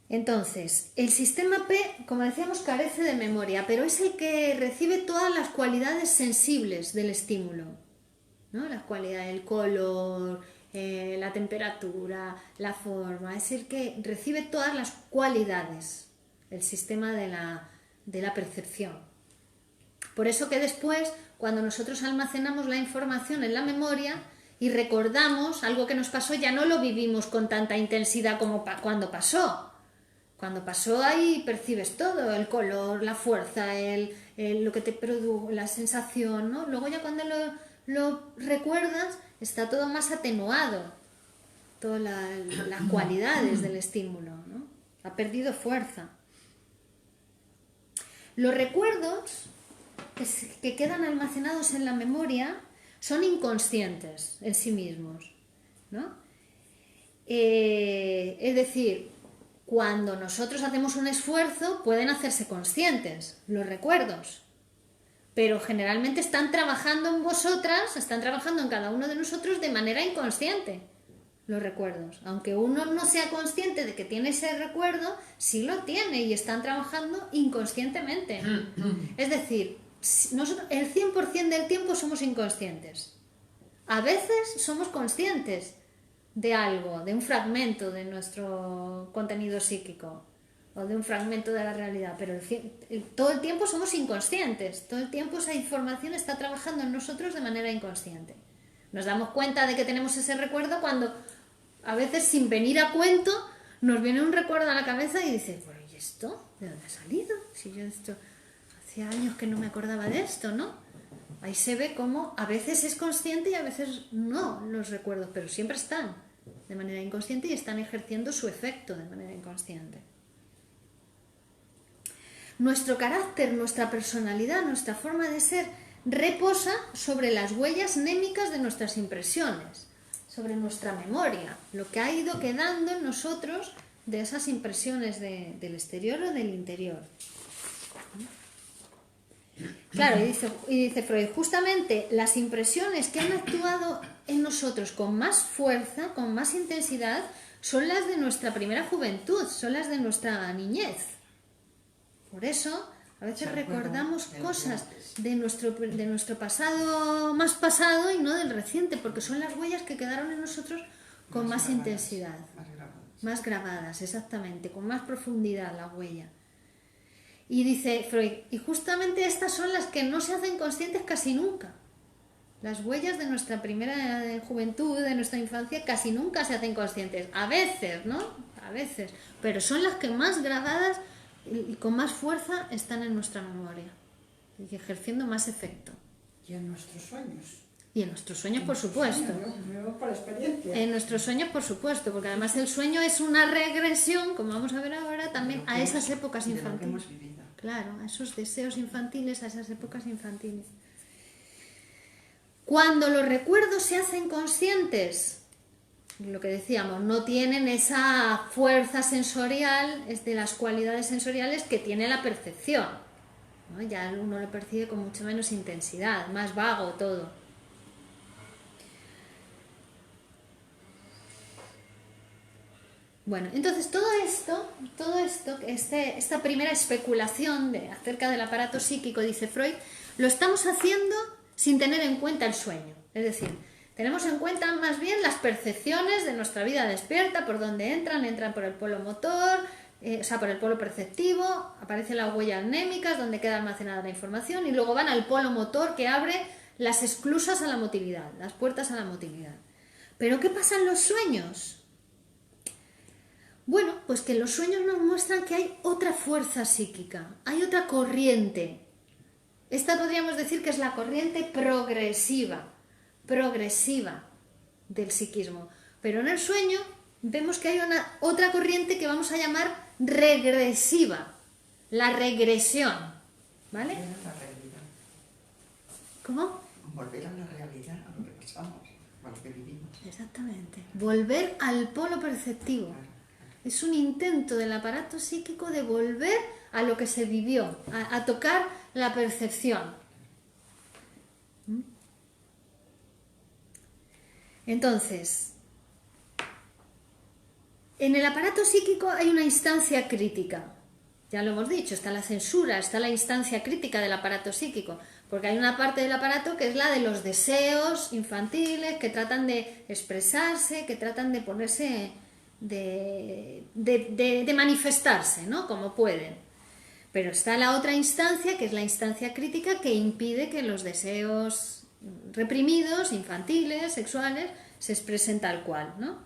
Entonces, el sistema P, como decíamos, carece de memoria, pero es el que recibe todas las cualidades sensibles del estímulo, ¿no? Las cualidades, el color, la temperatura, la forma, es el que recibe todas las cualidades, el sistema de la percepción. Por eso que después, cuando nosotros almacenamos la información en la memoria y recordamos algo que nos pasó, ya no lo vivimos con tanta intensidad como cuando pasó. Cuando pasó ahí percibes todo, el color, la fuerza, lo que te produjo, la sensación, ¿no? Luego ya cuando lo recuerdas está todo más atenuado, todas las cualidades del estímulo, ¿no? Ha perdido fuerza. Los recuerdos que quedan almacenados en la memoria son inconscientes en sí mismos, ¿no? Es decir, cuando nosotros hacemos un esfuerzo pueden hacerse conscientes los recuerdos, pero generalmente están trabajando en vosotras, están trabajando en cada uno de nosotros de manera inconsciente los recuerdos. Aunque uno no sea consciente de que tiene ese recuerdo, sí lo tiene y están trabajando inconscientemente. Es decir, nosotros el 100% del tiempo somos inconscientes. A veces somos conscientes de algo, de un fragmento de nuestro contenido psíquico o de un fragmento de la realidad, pero todo el tiempo somos inconscientes, todo el tiempo esa información está trabajando en nosotros de manera inconsciente. Nos damos cuenta de que tenemos ese recuerdo cuando a veces sin venir a cuento nos viene un recuerdo a la cabeza y dices, bueno, ¿y esto? ¿De dónde ha salido? Si yo esto hacía años que no me acordaba de esto, ¿no? Ahí se ve cómo a veces es consciente y a veces no los recuerdos, pero siempre están de manera inconsciente y están ejerciendo su efecto de manera inconsciente. Nuestro carácter, nuestra personalidad, nuestra forma de ser reposa sobre las huellas némicas de nuestras impresiones, sobre nuestra memoria, lo que ha ido quedando en nosotros de esas impresiones del exterior o del interior. Claro, y dice Freud, justamente las impresiones que han actuado en nosotros con más fuerza, con más intensidad, son las de nuestra primera juventud, son las de nuestra niñez. Por eso, a veces recordamos cosas de nuestro pasado más pasado y no del reciente, porque son las huellas que quedaron en nosotros con más intensidad, más grabadas, exactamente, con más profundidad la huella. Y dice Freud, y justamente estas son las que no se hacen conscientes casi nunca. Las huellas de nuestra primera juventud, de nuestra infancia, casi nunca se hacen conscientes. A veces, ¿no? A veces. Pero son las que más grabadas y con más fuerza están en nuestra memoria. Y ejerciendo más efecto. Y en nuestros sueños. Y en nuestros sueños, por supuesto. Yo por experiencia. En nuestros sueños, por supuesto, porque además el sueño es una regresión, como vamos a ver ahora, también a esas épocas infantiles. Claro, a esos deseos infantiles, a esas épocas infantiles. Cuando los recuerdos se hacen conscientes, lo que decíamos, no tienen esa fuerza sensorial, es de las cualidades sensoriales que tiene la percepción, ¿no? Ya uno lo percibe con mucho menos intensidad, más vago todo. Bueno, entonces todo esto, esta primera especulación acerca del aparato psíquico, dice Freud, lo estamos haciendo sin tener en cuenta el sueño. Es decir, tenemos en cuenta más bien las percepciones de nuestra vida despierta, por donde entran por el polo motor, por el polo perceptivo, aparecen las huellas anémicas, donde queda almacenada la información, y luego van al polo motor que abre las esclusas a la motilidad, las puertas a la motilidad. ¿Pero qué pasa en los sueños? Bueno, pues que los sueños nos muestran que hay otra fuerza psíquica, hay otra corriente. Esta podríamos decir que es la corriente progresiva del psiquismo. Pero en el sueño vemos que hay otra corriente que vamos a llamar regresiva, la regresión, ¿vale? Volver a la realidad. ¿Cómo? Volver a la realidad, a lo que pasamos, a lo que vivimos. Exactamente. Volver al polo perceptivo. Es un intento del aparato psíquico de volver a lo que se vivió, a tocar la percepción. Entonces, en el aparato psíquico hay una instancia crítica. Ya lo hemos dicho, está la censura, está la instancia crítica del aparato psíquico, porque hay una parte del aparato que es la de los deseos infantiles, que tratan de expresarse, que tratan de ponerse... de manifestarse, ¿no? Como pueden. Pero está la otra instancia, que es la instancia crítica, que impide que los deseos reprimidos, infantiles, sexuales, se expresen tal cual, ¿no?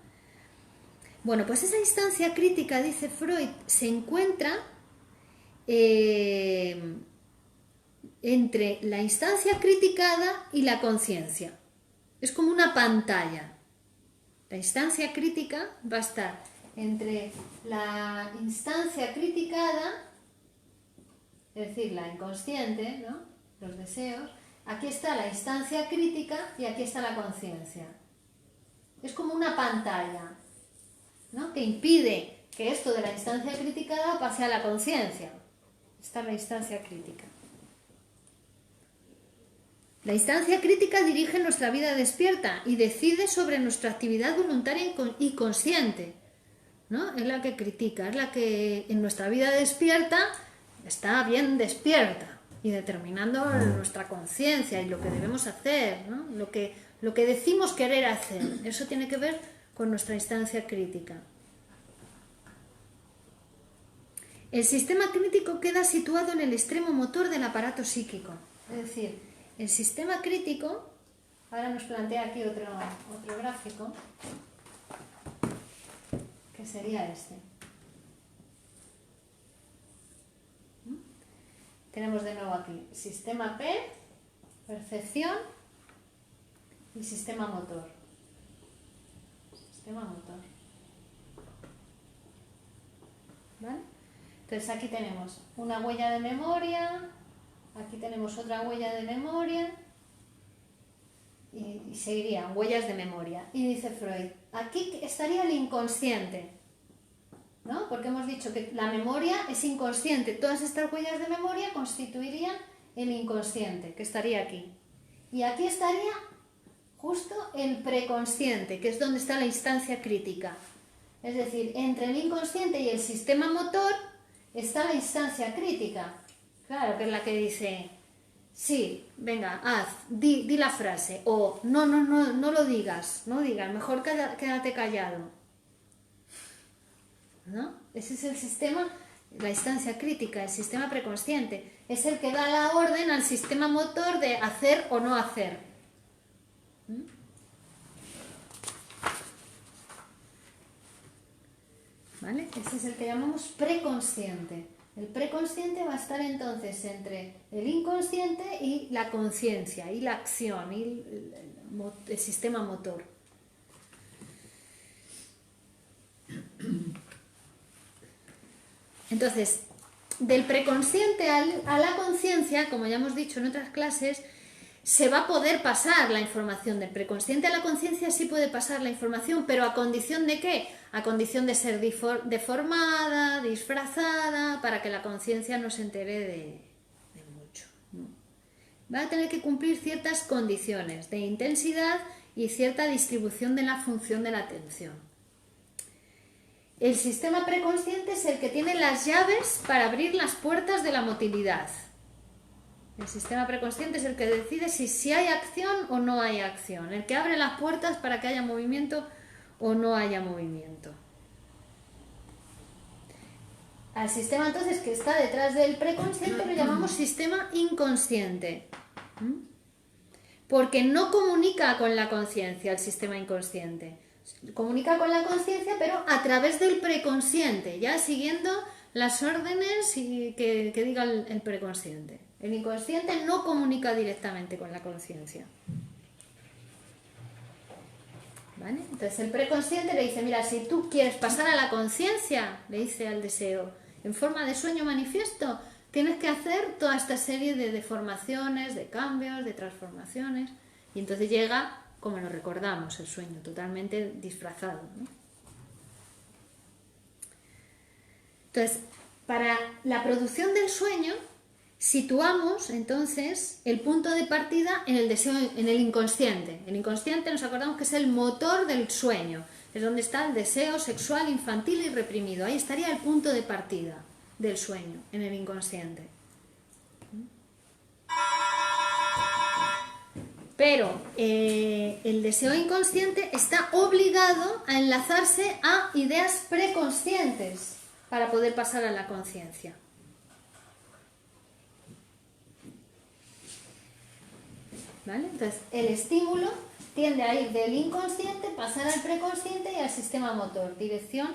Bueno, pues esa instancia crítica, dice Freud, se encuentra entre la instancia criticada y la conciencia. Es como una pantalla. La instancia crítica va a estar entre la instancia criticada, es decir, la inconsciente, ¿no? Los deseos. Aquí está la instancia crítica y aquí está la conciencia. Es como una pantalla, ¿no? Que impide que esto de la instancia criticada pase a la conciencia. Esta es la instancia crítica. La instancia crítica dirige nuestra vida despierta y decide sobre nuestra actividad voluntaria y consciente, ¿no? Es la que critica, es la que en nuestra vida despierta está bien despierta y determinando nuestra conciencia y lo que debemos hacer, ¿no? Lo que decimos querer hacer. Eso tiene que ver con nuestra instancia crítica. El sistema crítico queda situado en el extremo motor del aparato psíquico. Es decir, el sistema crítico, ahora nos plantea aquí otro gráfico, que sería este. Tenemos de nuevo aquí sistema P, percepción y sistema motor. Sistema motor. ¿Vale? Entonces aquí tenemos una huella de memoria, aquí tenemos otra huella de memoria y seguirían huellas de memoria. Y dice Freud, aquí estaría el inconsciente, ¿no? Porque hemos dicho que la memoria es inconsciente. Todas estas huellas de memoria constituirían el inconsciente, que estaría aquí. Y aquí estaría justo el preconsciente, que es donde está la instancia crítica. Es decir, entre el inconsciente y el sistema motor está la instancia crítica. Claro, que es la que dice, sí, venga, haz, di la frase. O no lo digas, no digas, mejor quédate callado. ¿No? Ese es el sistema, la instancia crítica, el sistema preconsciente. Es el que da la orden al sistema motor de hacer o no hacer. ¿Vale? Ese es el que llamamos preconsciente. El preconsciente va a estar entonces entre el inconsciente y la conciencia, y la acción, y el sistema motor. Entonces, del preconsciente a la conciencia, como ya hemos dicho en otras clases, se va a poder pasar la información. Del preconsciente a la conciencia sí puede pasar la información, pero ¿a condición de qué? A condición de ser deformada, disfrazada, para que la conciencia no se entere de mucho, ¿no? Va a tener que cumplir ciertas condiciones de intensidad y cierta distribución de la función de la atención. El sistema preconsciente es el que tiene las llaves para abrir las puertas de la motilidad. El sistema preconsciente es el que decide si hay acción o no hay acción, el que abre las puertas para que haya movimiento o no haya movimiento. Al sistema entonces que está detrás del preconsciente lo llamamos sistema inconsciente, porque no comunica con la conciencia el sistema inconsciente. Comunica con la conciencia, pero a través del preconsciente, ya siguiendo las órdenes que diga el preconsciente. El inconsciente no comunica directamente con la conciencia. ¿Vale? Entonces el preconsciente le dice, mira, si tú quieres pasar a la conciencia, le dice al deseo, en forma de sueño manifiesto, tienes que hacer toda esta serie de deformaciones, de cambios, de transformaciones, y entonces llega, como lo recordamos, el sueño, totalmente disfrazado, ¿no? Entonces, para la producción del sueño, situamos entonces el punto de partida en el deseo, en el inconsciente. El inconsciente nos acordamos que es el motor del sueño, es donde está el deseo sexual infantil y reprimido. Ahí estaría el punto de partida del sueño, en el inconsciente. Pero el deseo inconsciente está obligado a enlazarse a ideas preconscientes para poder pasar a la conciencia. ¿vale? Entonces, el estímulo tiende a ir del inconsciente, pasar al preconsciente y al sistema motor, dirección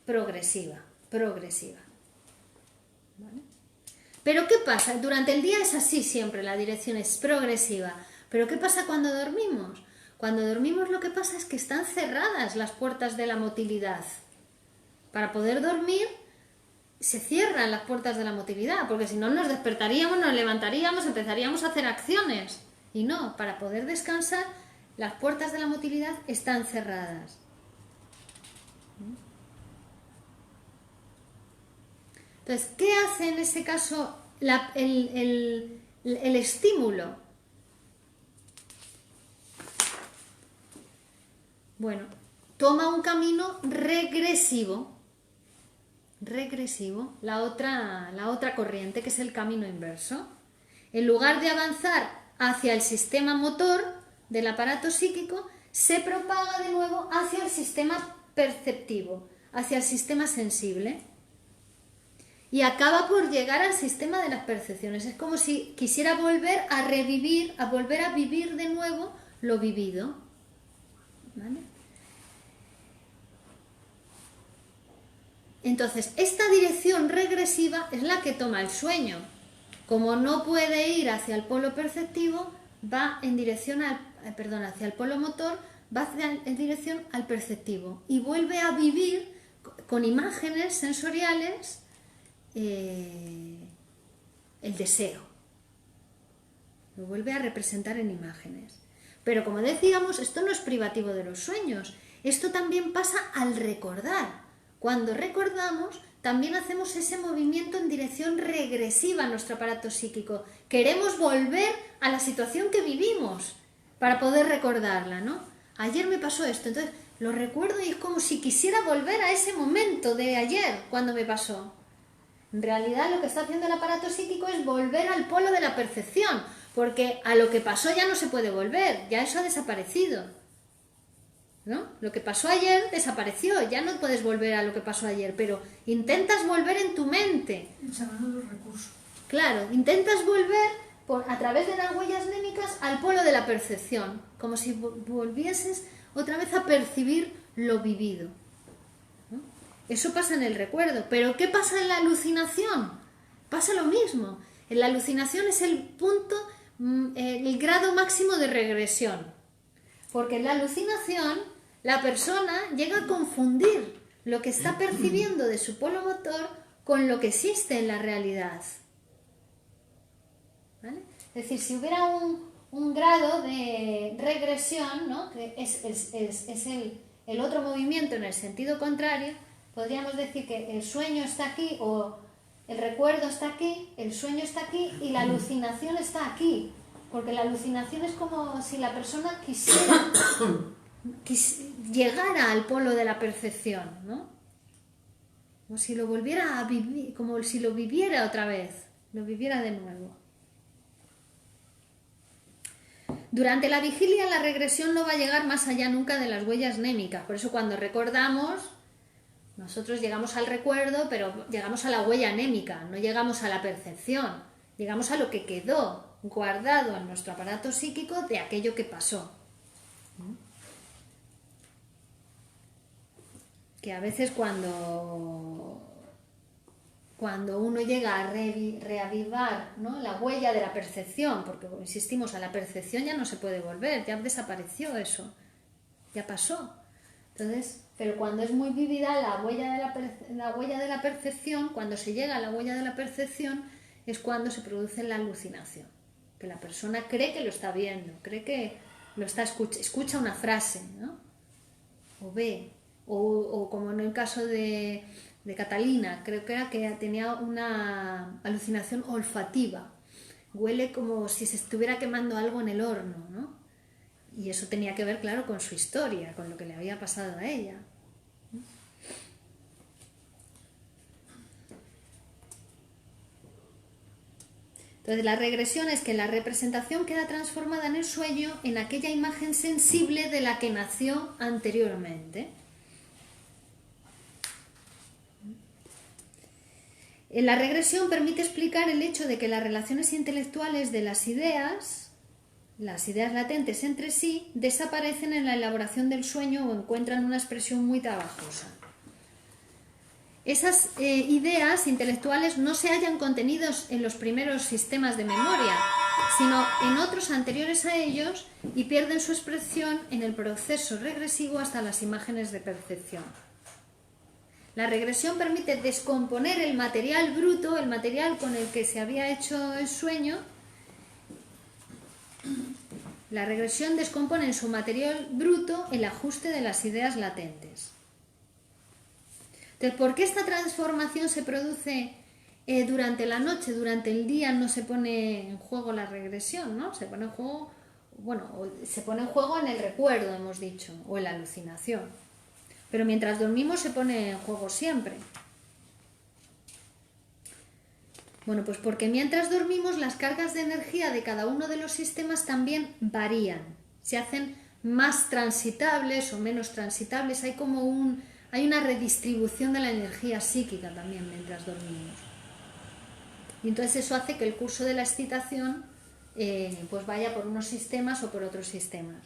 progresiva, ¿vale? Pero ¿qué pasa? Durante el día es así siempre, la dirección es progresiva. Pero ¿qué pasa cuando dormimos? Cuando dormimos lo que pasa es que están cerradas las puertas de la motilidad. Para poder dormir se cierran las puertas de la motilidad, porque si no nos despertaríamos, nos levantaríamos, empezaríamos a hacer acciones. Y no, para poder descansar, las puertas de la motilidad están cerradas. Entonces, ¿qué hace en ese caso el estímulo? Bueno, toma un camino regresivo, la otra corriente, que es el camino inverso. En lugar de avanzar hacia el sistema motor del aparato psíquico, se propaga de nuevo hacia el sistema perceptivo, hacia el sistema sensible, y acaba por llegar al sistema de las percepciones. Es como si quisiera volver a revivir, a volver a vivir de nuevo lo vivido, ¿vale? Entonces, esta dirección regresiva es la que toma el sueño. Como no puede ir hacia el polo perceptivo, va en dirección hacia el polo motor, va en dirección al perceptivo y vuelve a vivir con imágenes sensoriales el deseo. Lo vuelve a representar en imágenes. Pero como decíamos, esto no es privativo de los sueños. Esto también pasa al recordar. Cuando recordamos, también hacemos ese movimiento en dirección regresiva a nuestro aparato psíquico. Queremos volver a la situación que vivimos para poder recordarla, ¿no? Ayer me pasó esto, entonces lo recuerdo y es como si quisiera volver a ese momento de ayer, cuando me pasó. En realidad lo que está haciendo el aparato psíquico es volver al polo de la percepción, porque a lo que pasó ya no se puede volver, ya eso ha desaparecido, ¿no? Lo que pasó ayer desapareció, ya no puedes volver a lo que pasó ayer, pero intentas volver en tu mente. Echando los recursos. Claro, intentas volver a través de las huellas némicas al polo de la percepción, como si volvieses otra vez a percibir lo vivido, ¿no? Eso pasa en el recuerdo, pero ¿qué pasa en la alucinación? Pasa lo mismo. En la alucinación es el punto, el grado máximo de regresión, porque en la alucinación la persona llega a confundir lo que está percibiendo de su polo motor con lo que existe en la realidad, ¿vale? Es decir, si hubiera un grado de regresión, ¿no? Que es el otro movimiento en el sentido contrario, podríamos decir que el sueño está aquí, o el recuerdo está aquí, el sueño está aquí y la alucinación está aquí. Porque la alucinación es como si la persona quisiera llegara al polo de la percepción, ¿no? Como si lo volviera a vivir, como si lo viviera otra vez, lo viviera de nuevo. Durante la vigilia la regresión no va a llegar más allá nunca de las huellas némicas. Por eso cuando recordamos, nosotros llegamos al recuerdo, pero llegamos a la huella anémica, no llegamos a la percepción, llegamos a lo que quedó guardado en nuestro aparato psíquico de aquello que pasó. Que a veces cuando uno llega a reavivar, ¿no?, la huella de la percepción, porque insistimos, a la percepción ya no se puede volver, ya desapareció eso, ya pasó. Entonces, pero cuando es muy vívida la huella de la percepción, cuando se llega a la huella de la percepción, es cuando se produce la alucinación. Que la persona cree que lo está viendo, cree que lo está escucha una frase, ¿no? O ve, o como en el caso de Catalina, creo que era que tenía una alucinación olfativa, huele como si se estuviera quemando algo en el horno, ¿no? Y eso tenía que ver, claro, con su historia, con lo que le había pasado a ella. Entonces, la regresión es que la representación queda transformada en el sueño en aquella imagen sensible de la que nació anteriormente. La regresión permite explicar el hecho de que las relaciones intelectuales de las ideas, las ideas latentes entre sí, desaparecen en la elaboración del sueño o encuentran una expresión muy trabajosa. Esas ideas intelectuales no se hallan contenidos en los primeros sistemas de memoria, sino en otros anteriores a ellos y pierden su expresión en el proceso regresivo hasta las imágenes de percepción. La regresión permite descomponer el material bruto, el material con el que se había hecho el sueño. La regresión descompone en su material bruto el ajuste de las ideas latentes. Entonces, ¿por qué esta transformación se produce durante la noche? Durante el día no se pone en juego la regresión, ¿no? Se pone en juego, se pone en juego en el recuerdo, hemos dicho, o en la alucinación. Pero mientras dormimos se pone en juego siempre. Bueno, pues porque mientras dormimos las cargas de energía de cada uno de los sistemas también varían. Se hacen más transitables o menos transitables. Hay una redistribución de la energía psíquica también mientras dormimos. Y entonces eso hace que el curso de la excitación pues vaya por unos sistemas o por otros sistemas.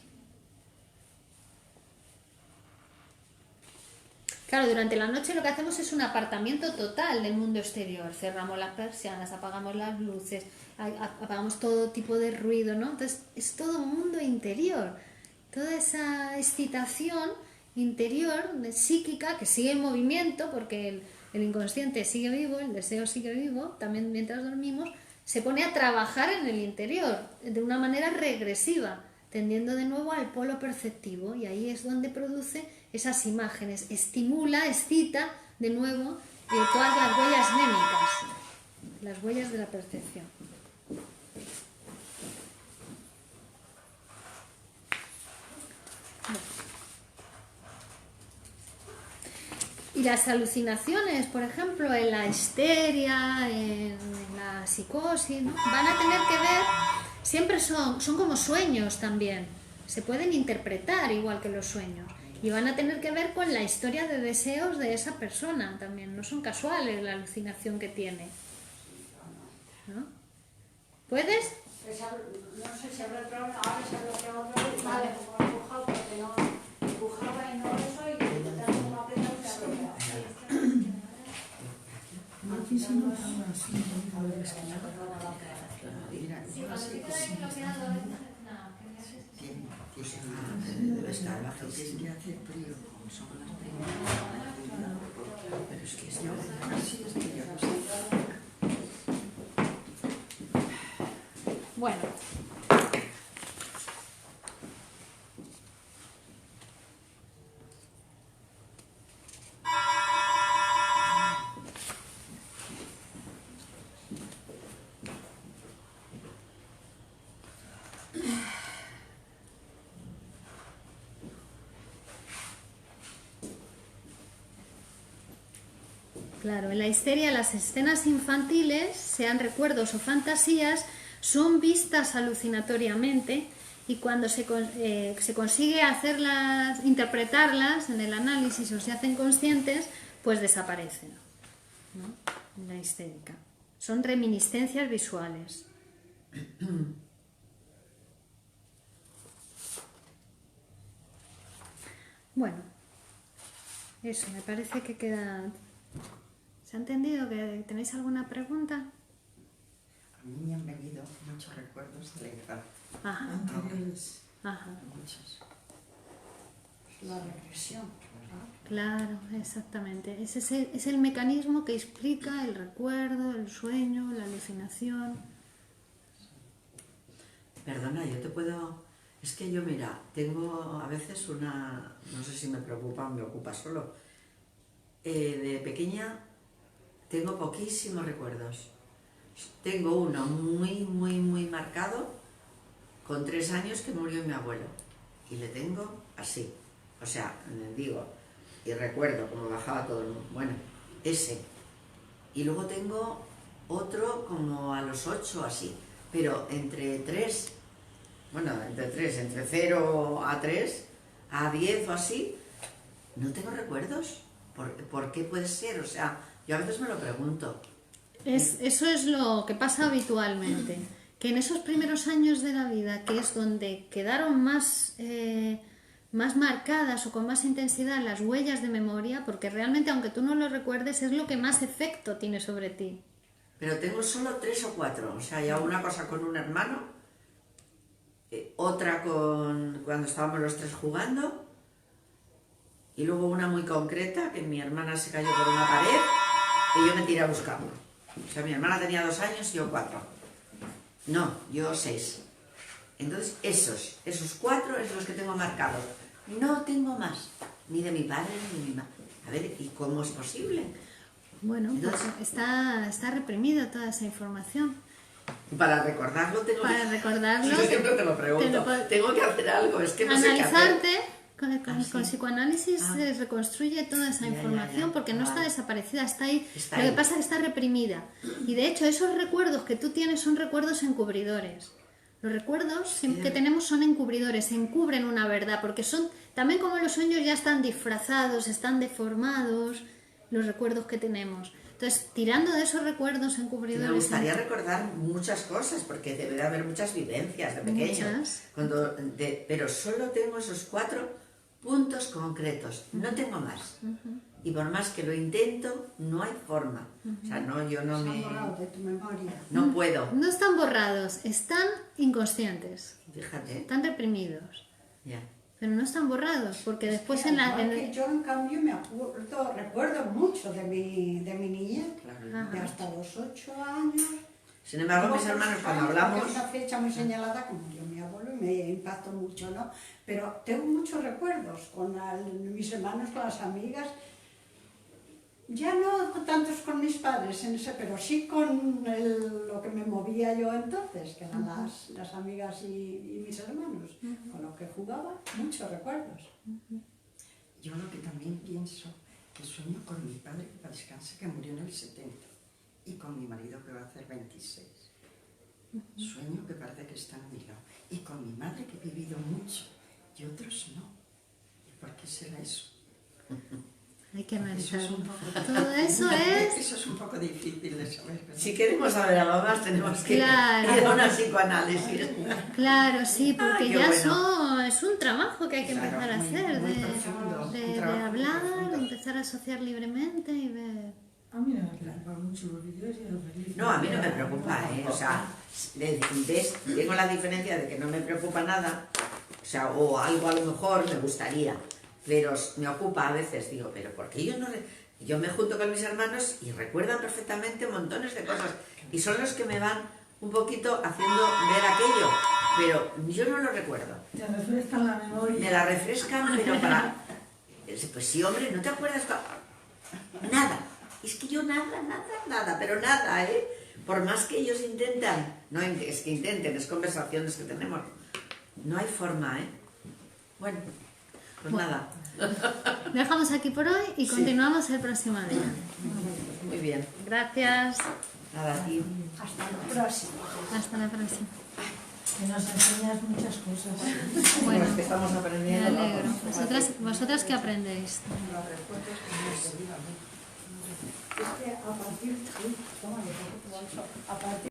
Claro, durante la noche lo que hacemos es un apartamiento total del mundo exterior. Cerramos las persianas, apagamos las luces, apagamos todo tipo de ruido, ¿no? Entonces es todo un mundo interior. Toda esa excitación interior, psíquica, que sigue en movimiento, porque el inconsciente sigue vivo, el deseo sigue vivo, también mientras dormimos, se pone a trabajar en el interior de una manera regresiva, tendiendo de nuevo al polo perceptivo, y ahí es donde produce esas imágenes, estimula, excita de nuevo todas las huellas némicas, las huellas de la percepción. Y las alucinaciones, por ejemplo, en la histeria, en la psicosis, ¿no? Van a tener que ver, siempre son como sueños también, se pueden interpretar igual que los sueños, y van a tener que ver con la historia de deseos de esa persona también, no son casuales la alucinación que tiene, ¿no? ¿Puedes? No sé si habrá el programa, ahora se habrá otra vez. Vale, como he dibujado, porque no dibujaba y no eso, y tengo como apretado y apretado. Aquí sí no estaba así, a ver, es que Mira, yo no sé si Debe estar bajísimo. es que hace frío, como son las primeras, pero es que es así, es que yo no sé. Bueno. Claro, en la histeria las escenas infantiles, sean recuerdos o fantasías, son vistas alucinatoriamente, y cuando se consigue interpretarlas en el análisis o se hacen conscientes, pues desaparecen, ¿no? En la histérica. Son reminiscencias visuales. Bueno, eso, me parece que queda... ¿Se ha entendido? ¿Que tenéis alguna pregunta? A mí me han venido muchos recuerdos de la infancia, Ajá, anteriores. ajá. muchos. La regresión. Claro, exactamente. Es el mecanismo que explica el recuerdo, el sueño, la alucinación. Perdona, yo te puedo... Es que yo, mira, tengo a veces una... No sé si me preocupa o me ocupa solo. De pequeña tengo poquísimos recuerdos. Tengo uno muy marcado, con 3 años, que murió mi abuelo. Y le tengo así. O sea, digo, y recuerdo cómo bajaba todo el mundo. Bueno, ese. Y luego tengo otro como a los 8 así. Pero entre 3, entre 0 a 3, a 10 o así, no tengo recuerdos. ¿Por qué puede ser? O sea, yo a veces me lo pregunto. Eso es lo que pasa habitualmente. que en esos primeros años de la vida, que es donde quedaron más marcadas o con más intensidad las huellas de memoria, porque realmente aunque tú no lo recuerdes es lo que más efecto tiene sobre ti. Pero tengo solo 3 o 4, o sea, ya una cosa con un hermano, otra con cuando estábamos los 3 jugando, y luego una muy concreta, que mi hermana se cayó por una pared y yo me tiré a buscarla. O sea, mi hermana tenía 2 años y yo 4. No, yo 6. Entonces, esos 4 es los que tengo marcados. No tengo más, ni de mi padre ni de mi madre. A ver, ¿y cómo es posible? Bueno, pues Entonces, está reprimida toda esa información. para recordarlo tengo Para recordarlo, Yo siempre te lo pregunto. Tengo que hacer algo, es que no sé qué hacer. analizarte, sí. con psicoanálisis Ah. se reconstruye toda esa Ya, información porque no está vale. desaparecida, está ahí. Está Lo que ahí. pasa es que está reprimida. Y de hecho esos recuerdos que tú tienes son recuerdos encubridores. Los recuerdos que tenemos son encubridores, encubren una verdad, porque son, también como los sueños ya están disfrazados, están deformados, los recuerdos que tenemos. Entonces, tirando de esos recuerdos encubridores... Me gustaría recordar muchas cosas, porque debe de haber muchas vivencias de pequeño. Muchas. Pero solo tengo esos 4 puntos concretos, no tengo más. Y por más que lo intento, no hay forma. O sea, no, yo no Se han me... borrado de tu memoria. No puedo. No están borrados, están inconscientes, Fíjate. están reprimidos, Ya. pero no están borrados, porque después en la... Igual que yo, en cambio, recuerdo mucho de mi niñez, Claro. de hasta los 8 años. Sin embargo, mis Luego, hermanos, cuando porque hablamos... es una fecha muy señalada que murió mi abuelo y me impactó mucho, ¿no? Pero tengo muchos recuerdos con mis hermanos, con las amigas. Ya no tantos con mis padres, pero sí con lo que me movía yo entonces, que eran las amigas y mis hermanos, con lo que jugaba, muchos recuerdos. Yo lo que también pienso, que sueño con mi padre, que para descanse, que murió en el 70, y con mi marido, que va a hacer 26. Sueño que parece que están a mi lado. Y con mi madre, que he vivido mucho, y otros no. ¿Y por qué será eso? Hay que Eso es analizarlo. un poco... Todo eso es... Eso es un poco difícil de saber, ¿verdad? Si queremos saber algo más, tenemos que Claro. ir a una psicoanálisis. Claro, sí, porque qué ya bueno. es un trabajo que hay que Claro, empezar a muy- hacer, muy profundo, de un trabajo muy hablar, profundo. de empezar a asociar libremente y ver... A mí no me preocupan mucho los vídeos y los felices. No, a mí no me preocupa, ¿eh? O sea, ¿ves? Tengo la diferencia de que no me preocupa nada, o sea, o algo a lo mejor me gustaría, pero me ocupa a veces, digo, pero ¿por qué yo no...? Yo me junto con mis hermanos y recuerdan perfectamente montones de cosas, y son los que me van un poquito haciendo ver aquello, pero yo no lo recuerdo. Te refrescan la memoria. Me la refrescan, pero para... Pues sí, hombre, ¿no te acuerdas? Nada. Es que yo nada, pero nada, ¿eh? Por más que ellos intentan, no es que intenten, es conversaciones que tenemos. No hay forma, ¿eh? Bueno, pues Bueno. nada. Dejamos aquí por hoy y Sí. continuamos el próximo día. Muy bien. Gracias. Nada, aquí. Hasta la próxima. Hasta la próxima. Que nos enseñas muchas cosas. Bueno, Pues que estamos me aprendiendo. alegro. ¿Vosotras qué aprendéis? Los recuerdos que me han venido a mí. Es que a partir de... a partir